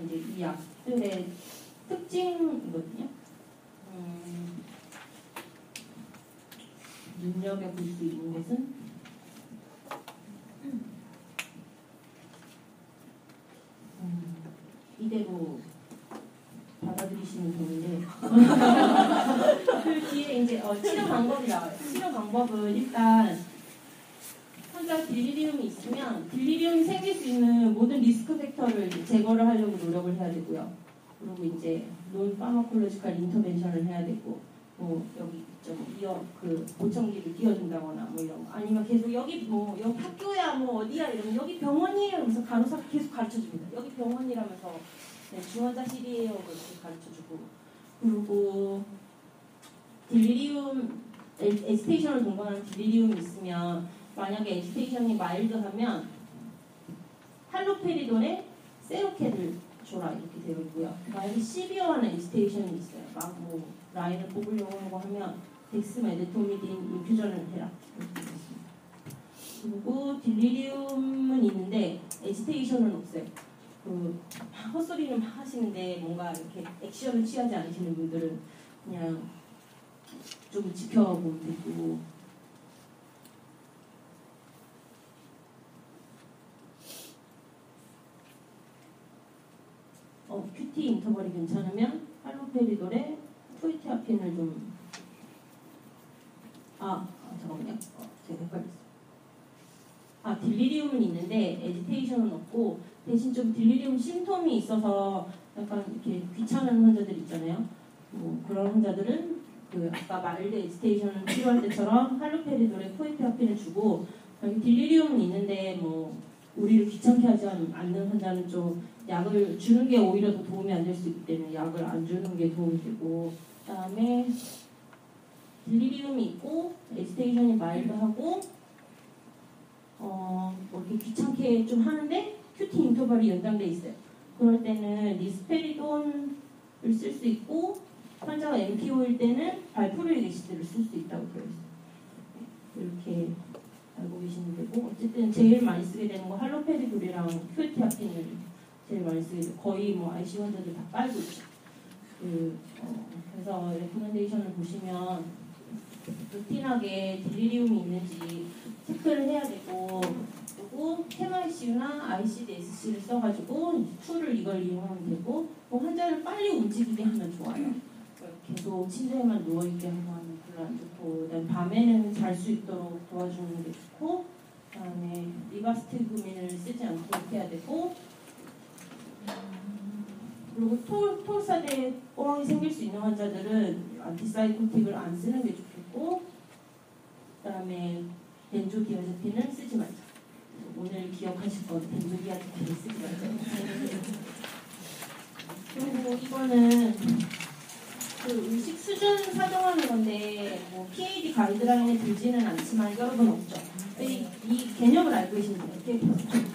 이제 이 약들의 특징이거든요. 눈여겨볼 수 있는 것은 이대로 받아들이시면 되는데 그 뒤에 이제 치료 방법이 나와요. 치료 방법은 일단 환자 딜리리움이 있으면 딜리리움이 생길 수 있는 모든 리스크 팩터를 제거를 하려고 노력을 해야 되고요. 그리고 이제 논 파마콜로지컬 인터벤션을 해야 되고 뭐 여기 좀 보청기를 띄워준다거나 뭐 이런 거. 아니면 계속 여기 뭐 여기 학교야 뭐 어디야 이러면 여기 병원이에요 하면서 간호사가 계속 가르쳐줍니다. 여기 병원이라면서 네, 중환자실이에요 그렇게 가르쳐주고. 그리고 딜리리움 에지테이션을 동반한 딜리리움이 있으면 만약에 에지테이션이 마일드하면 할로페리돈에 세로케를 줘라 이렇게 되어 있고요. 만약에 시비어한 에지테이션이 있어요. 막 뭐 라인을 뽑으려고 하고 하면 덱스메데토미딘 인퓨전을 해라 이렇게 되어 있습니다. 그리고 딜리리움은 있는데 에지테이션은 없어요. 헛소리는 막 하시는데 뭔가 이렇게 액션을 취하지 않으시는 분들은 그냥 좀 지켜보면 되고. 큐티 인터벌이 괜찮으면 할로페리돌에 푸이티아핀을 좀 잠깐만요. 제가 헷갈렸어요. 딜리리움은 있는데 에지테이션은 없고 대신 좀 딜리리움 심톰이 있어서 약간 이렇게 귀찮은 환자들 있잖아요. 뭐 그런 환자들은 아까 마일드 에지테이션을 필요할 때처럼 할로페리돌에 푸이티아핀을 주고, 여기 딜리리움은 있는데 뭐 우리를 귀찮게 하지 않는 환자는 좀 약을 주는 게 오히려 더 도움이 안 될 수 있기 때문에 약을 안 주는 게 도움이 되고, 그다음에 딜리리움이 있고 에지테이션이 마일드하고 뭐 이렇게 귀찮게 좀 하는데 큐티 인터벌이 연장돼 있어요. 그럴 때는 리스페리돈을 쓸 수 있고 환자가 MPO일 때는 발프루릭 애시드를 쓸 수 있다고 되어 있어요. 이렇게 알고 계시면 되고, 어쨌든 제일 많이 쓰게 되는 거 할로페리돌이랑 큐티아핀을 제일 많이 쓰게 되고 거의 뭐 ICU 환자들 다 깔고 있죠. 그래서 레코멘데이션을 보시면 루틴하게 딜리리움이 있는지 체크를 해야 되고, 그리고 캠ICU나 ICD-SC를 써가지고 툴을 이걸 이용하면 되고, 뭐 환자를 빨리 움직이게 하면 좋아요. 계속 침대에만 누워있게 하면 별로 안 좋고, 그다음에 밤에는 잘 수 있도록 도와주는 게 좋고, 그다음에 리바스티그민을 쓰지 않도록 해야 되고, 그리고 톨사대에 꼬랑이 생길 수 있는 환자들은 안티사이코틱을 안 쓰는 게 좋겠고, 그다음에 벤조디아제핀을 쓰지 말자. 오늘 기억하실 건 벤조디아제핀을 쓰지 말자. 그리고 이거는 의식 수준 사정하는 건데 뭐 PAD 가이드라인에 들지는 않지만 여러 번 없죠. 이 개념을 알고 계시면 돼요. 이렇게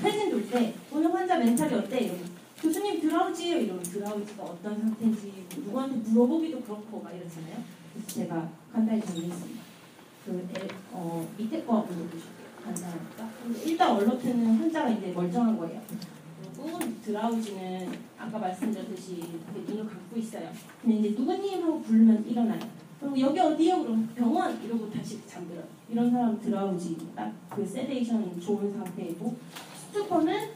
사진 돌 때 오늘 환자 멘탈이 어때? 이러면 교수님 드라우지예요. 이러면 드라우지가 어떤 상태인지 누구한테 물어보기도 그렇고 막 이러잖아요. 그래서 제가 간단히 정리했습니다. 밑에 거 물어보실게요. 간단하니까. 일단 얼로트는 환자가 이제 멀쩡한 거예요. 그리고 드라우지는 아까 말씀드렸듯이 눈을 감고 있어요. 근데 이제 누구님 하고 부르면 일어나요. 그리고 여기 어디요? 그럼 병원 이러고 다시 잠들어요. 이런 사람 드라우지, 딱 그 세데이션 좋은 상태이고, 스투퍼는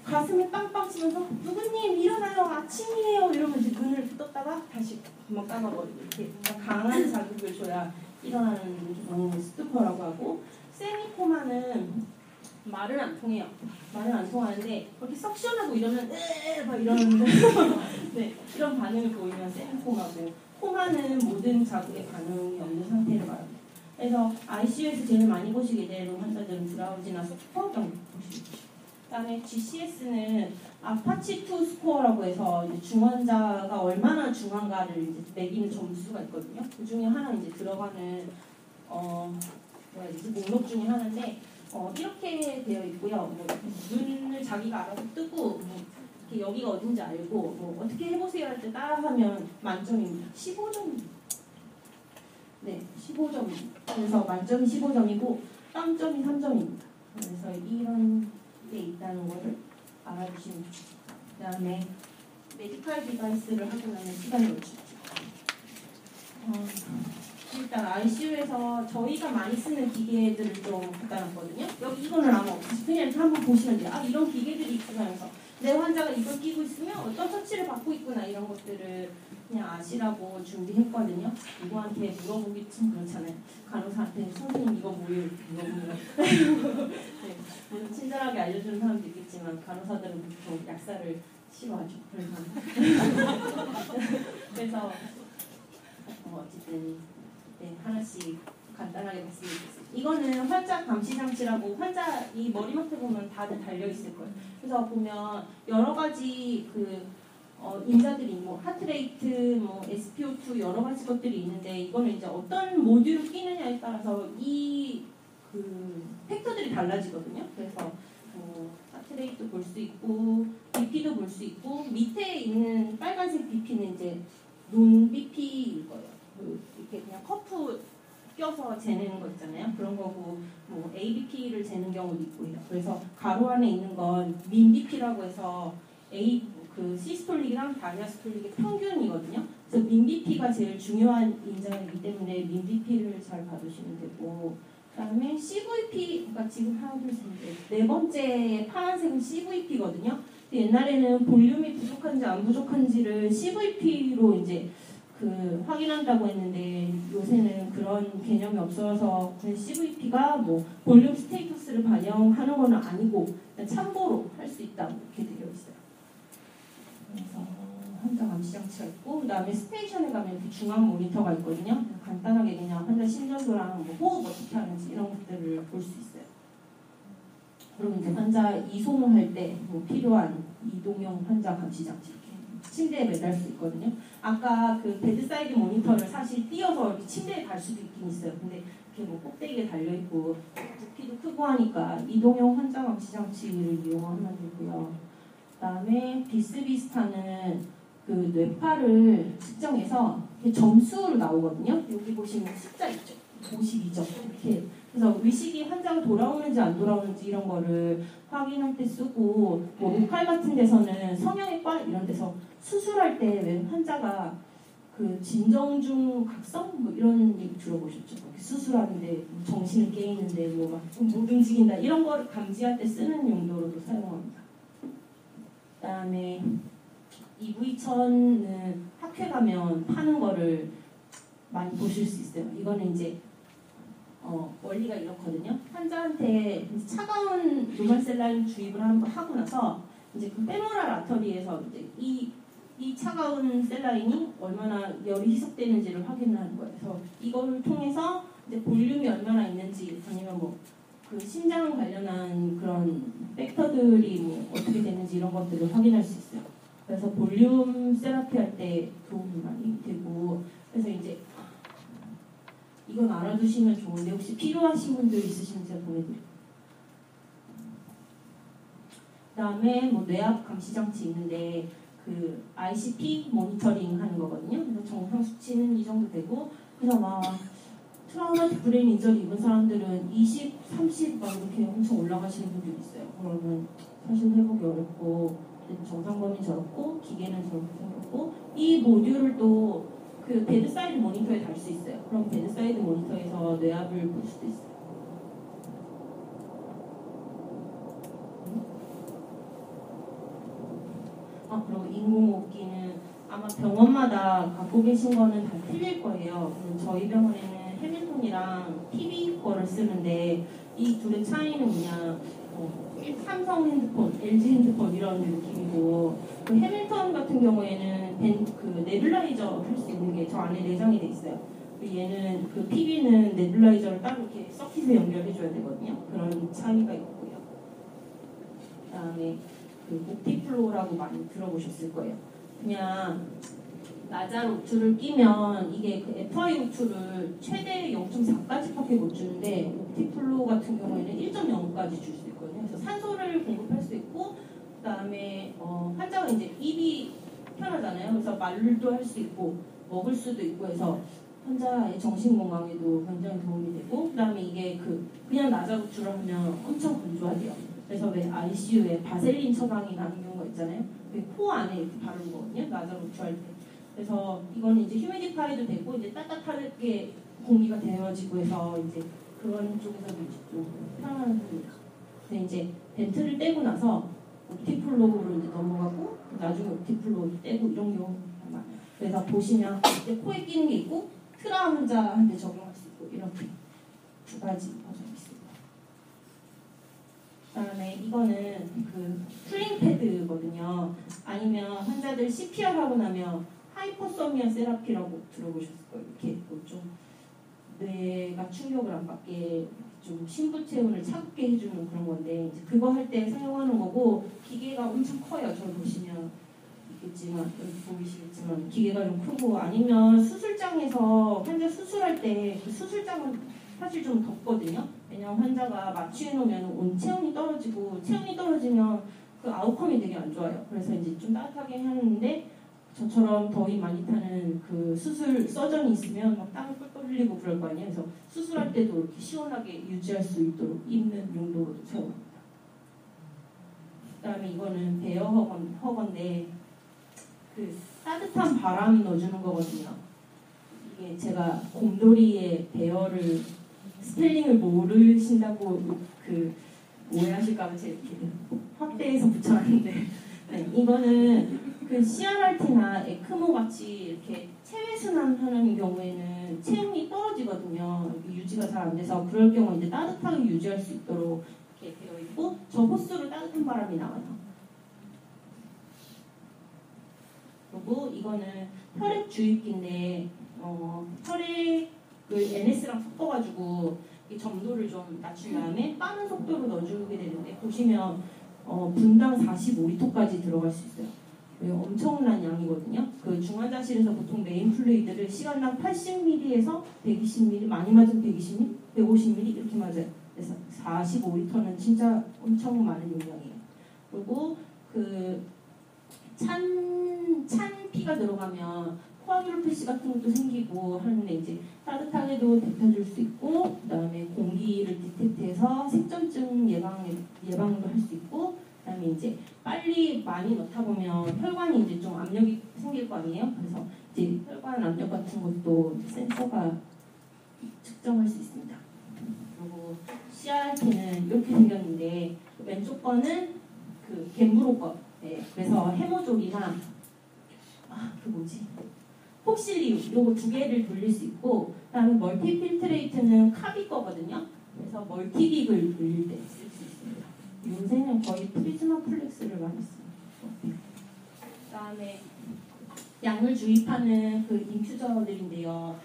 가슴이 빵빵 치면서 누구님 일어나요, 아침이에요 이러면 이제 눈을 떴다가 다시 금방 감아버리고, 이렇게 강한 자극을 줘야 일어나는 경우는 스투퍼라고 하고, 세미코마는 말은 안 통해요. 말은 안 통하는데 그렇게 석션하고 이러면 막 이러는데 네, 이런 반응을 보이면 세미코마고, 코마는 모든 자극에 반응이 없는 상태를 말합니다. 그래서 ICU에서 제일 많이 보시게 되는 환자들은 드라우지나 스코어 정도 보시죠. 그다음에 GCS는 아파치2 스코어라고 해서 이제 중환자가 얼마나 중한가를 이제 매기는 점수가 있거든요. 그 중에 하나 이제 들어가는 목록 중에 하나인데 이렇게 되어 있고요. 뭐 눈을 자기가 알아서 뜨고 뭐 이렇게 여기가 어딘지 알고 뭐 어떻게 해보세요 할 때 따라하면 만점입니다. 15점입니다. 네, 15점입니다. 그래서 만점이 15점이고 빵점이 3점입니다. 그래서 이런 게 있다는 거를 알아주시면 좋겠습니다. 그 다음에 메디컬 디바이스를 하고 나면 시간이 놓치죠. 일단 ICU에서 저희가 많이 쓰는 기계들을 좀 갖다 놨거든요. 여기 이거는 아마 없으시 그냥 이렇게 한번 보시면 돼요. 이런 기계들이 있구나 하면서 내 환자가 이걸 끼고 있으면 어떤 처치를 받고 있구나, 이런 것들을 그냥 아시라고 준비했거든요. 누구한테 물어보기 참 그렇잖아요. 간호사한테 선생님 이거 뭐예요? 물어보면 네, 물론 친절하게 알려주는 사람도 있겠지만 간호사들은 보통 약사를 싫어하죠. 그래서 어쨌든 네, 하나씩 간단하게 말씀드리겠습니다. 이거는 환자 감시 장치라고 환자 이 머리맡에 보면 다들 달려 있을 거예요. 그래서 보면 여러 가지 인자들이 뭐 하트레이트, 뭐 SpO2 여러 가지 것들이 있는데 이거는 이제 어떤 모듈을 끼느냐에 따라서 이 팩터들이 달라지거든요. 그래서 하트레이트 볼 수 있고 BP도 볼 수 있고 밑에 있는 빨간색 BP는 이제 눈 BP일 거예요. 이렇게 그냥 커프 껴서 재는 거 있잖아요. 그런 거고 뭐 ABP를 재는 경우도 있고요. 그래서 가로 안에 있는 건 민BP라고 해서 시스톨릭이랑 다이아스톨릭의 평균이거든요. 그래서 민BP가 제일 중요한 인자이기 때문에 민BP를 잘 봐두시면 되고 그다음에 CVP, 그러니까 지금 하나, 둘, 셋, 네 번째 파란색은 CVP거든요. 옛날에는 볼륨이 부족한지 안 부족한지를 CVP로 이제 확인한다고 했는데 요새는 그런 개념이 없어서 CVP가 뭐 볼륨 스테이터스를 반영하는 건 아니고 참고로 할 수 있다 이렇게 되어 있어요. 그래서 환자 감시 장치가 있고 그다음에 스테이션에 가면 이렇게 중앙 모니터가 있거든요. 간단하게 그냥 환자 심전도랑 뭐 호흡 어떻게 하는지 이런 것들을 볼 수 있어요. 그리고 이제 환자 이송할 때 뭐 필요한 이동형 환자 감시 장치 침대에 매달 수 있거든요. 아까 베드사이드 모니터를 사실 띄어서 이렇게 침대에 달 수도 있긴 있어요. 근데 이렇게 뭐 꼭대기에 달려 있고 부피도 크고 하니까 이동형 환자 감시 장치를 이용하면 되고요. 그다음에 비스비스타는 뇌파를 측정해서 점수로 나오거든요. 여기 보시면 숫자 있죠. 52점 이렇게. 그래서 의식이 환자가 돌아오는지 안 돌아오는지 이런 거를 확인할 때 쓰고 뭐 로컬 같은 데서는 성형외과 이런 데서 수술할 때 왜 환자가 진정중 각성 뭐 이런 얘기 들어보셨죠? 수술하는데 정신을 깨있는데 뭐 막 못 움직인다 이런 거를 감지할 때 쓰는 용도로도 사용합니다. 그다음에 EV천은 학회 가면 파는 거를 많이 보실 수 있어요. 이거는 이제 원리가 이렇거든요. 환자한테 차가운 루멘셀라인 주입을 한번 하고 나서 이제 페모랄 아터리에서 이제 이 차가운 셀라인이 얼마나 열이 희석되는지를 확인하는 거예요. 그래서 이거를 통해서 이제 볼륨이 얼마나 있는지 아니면 뭐 심장 관련한 그런 팩터들이 뭐 어떻게 되는지 이런 것들을 확인할 수 있어요. 그래서 볼륨 세라피 할 때 도움이 많이 되고 그래서 이제 이건 알아두시면 좋은데 혹시 필요하신 분들 있으시면 제가 보내드릴게요. 그다음에 뭐 뇌압 감시 장치 있는데 ICP 모니터링 하는 거거든요. 그래서 정상 수치는 이 정도 되고 그래서 막 트라우마틱 브레인 인저리 입은 사람들은 20, 30 막 이렇게 엄청 올라가시는 분들이 있어요. 그러면 사실 회복이 어렵고 정상 범위 저렇고 기계는 저렇게 생겼고 이 모듈을 또 베드사이드 모니터에 달 수 있어요. 그럼 베드사이드 모니터에서 뇌압을 볼 수도 있어요. 그리고 인공호흡기는 아마 병원마다 갖고 계신 거는 다 틀릴 거예요. 저희 병원에는 해밀턴이랑 PB 거를 쓰는데 이 둘의 차이는 그냥 삼성 핸드폰, LG 핸드폰 이런 느낌이고 해밀턴 같은 경우에는 네뷸라이저 할 수 있는 게 저 안에 내장이 돼 있어요. 얘는 PB는 네뷸라이저를 따로 이렇게 서킷에 연결해줘야 되거든요. 그런 차이가 있고요. 그다음에 옵티플로우라고 많이 들어보셨을 거예요. 그냥 나잘 오투를 끼면 이게 FiO2를 최대 0.4까지밖에 못 주는데 옵티플로우 같은 경우에는 1.0까지 줄 수 있거든요. 그래서 산소를 공급할 수 있고 그다음에 환자가 이제 입이 편하잖아요. 그래서 말도 할 수 있고 먹을 수도 있고 해서 환자의 정신 건강에도 굉장히 도움이 되고 그다음에 이게 그냥 나잘 오투를 하면 엄청 건조하대요. 그래서 왜 ICU에 바셀린 처방이 나는 경우가 있잖아요. 코 안에 이렇게 바르는 거거든요. 나잘 오투할 때. 그래서 이거는 이제 휴미디파이도 되고 이제 따뜻하게 공기가 데워지고 해서 이제 그런 쪽에서도 이제 좀 편안합니다. 근데 이제 벤트를 떼고 나서 옵티플로우로 이제 넘어가고 나중에 옵티플로우 떼고 이런 경우가 많아요. 그래서 보시면 이제 코에 끼는 게 있고 트라 환자한테 적용할 수 있고 이렇게 두 가지 버전이 있습니다. 그다음에 이거는 쿨링 패드거든요. 아니면 환자들 CPR 하고 나면 하이포서미아 세라피라고 들어보셨을 거예요. 이렇게 좀 뇌가 충격을 안 받게 좀 심부 체온을 차갑게 해주는 그런 건데 이제 그거 할 때 사용하는 거고 기계가 엄청 커요. 저를 보시면 있겠지만 보이시겠지만 기계가 좀 크고 아니면 수술장에서 환자 수술할 때 그 수술장은 사실 좀 덥거든요. 왜냐면 환자가 마취해 놓으면 온 체온이 떨어지고 체온이 떨어지면 그 아웃컴이 되게 안 좋아요. 그래서 이제 좀 따뜻하게 하는데 저처럼 더위 많이 타는 그 수술 서전이 있으면 막 땀을 뻘뻘 흘리고 그럴 거 아니에요. 그래서 수술할 때도 이렇게 시원하게 유지할 수 있도록 입는 용도로도 사용합니다. 그다음에 이거는 베어 허건데 그 따뜻한 바람 넣어주는 거거든요. 이게 제가 곰돌이의 베어를 스펠링을 모르신다고 그 오해하실까봐 제가 이렇게 확대해서 붙여놨는데 네, 이거는 그 CRRT나 에크모 같이 이렇게 체외순환 하는 경우에는 체온이 떨어지거든요. 유지가 잘 안 돼서 그럴 경우 이제 따뜻하게 유지할 수 있도록 이렇게 되어 있고 저 호스로 따뜻한 바람이 나와요. 그리고 이거는 혈액 주입기인데 혈액을 NS랑 섞어가지고 이 점도를 좀 낮춘 다음에 빠른 속도로 넣어주게 되는데 보시면 분당 45리터까지 들어갈 수 있어요. 엄청난 양이거든요. 그 중환자실에서 보통 메인 플루이드를 시간당 80ml에서 120ml, 많이 맞으면 120ml, 150ml 이렇게 맞아요. 그래서 45리터는 진짜 엄청 많은 용량이에요. 그리고 그 찬 피가 들어가면 코아듈로패시 같은 것도 생기고 하는데 이제 따뜻하게도 데펴줄 수 있고 그다음에 공기를 디텍트해서 색전증 예방도 할 수 있고 그다음에 이제 빨리 많이 넣다 보면 혈관이 이제 좀 압력이 생길 거 아니에요. 그래서 이제 혈관 압력 같은 것도 센서가 측정할 수 있습니다. 그리고 CRT는 이렇게 생겼는데 왼쪽 거는 그 갬브로 거. 네, 그래서 해모족이나 그 뭐지? 폭실리움 요거 두 개를 돌릴 수 있고 그다음에 멀티필트레이트는 카비 거거든요. 그래서 멀티빅을 돌릴 때 쓸 수 있습니다. 요새는 거의 프리즈마 플렉스를 많이 쓰는 그다음에 약물 주입하는 그 인퓨저들인데요.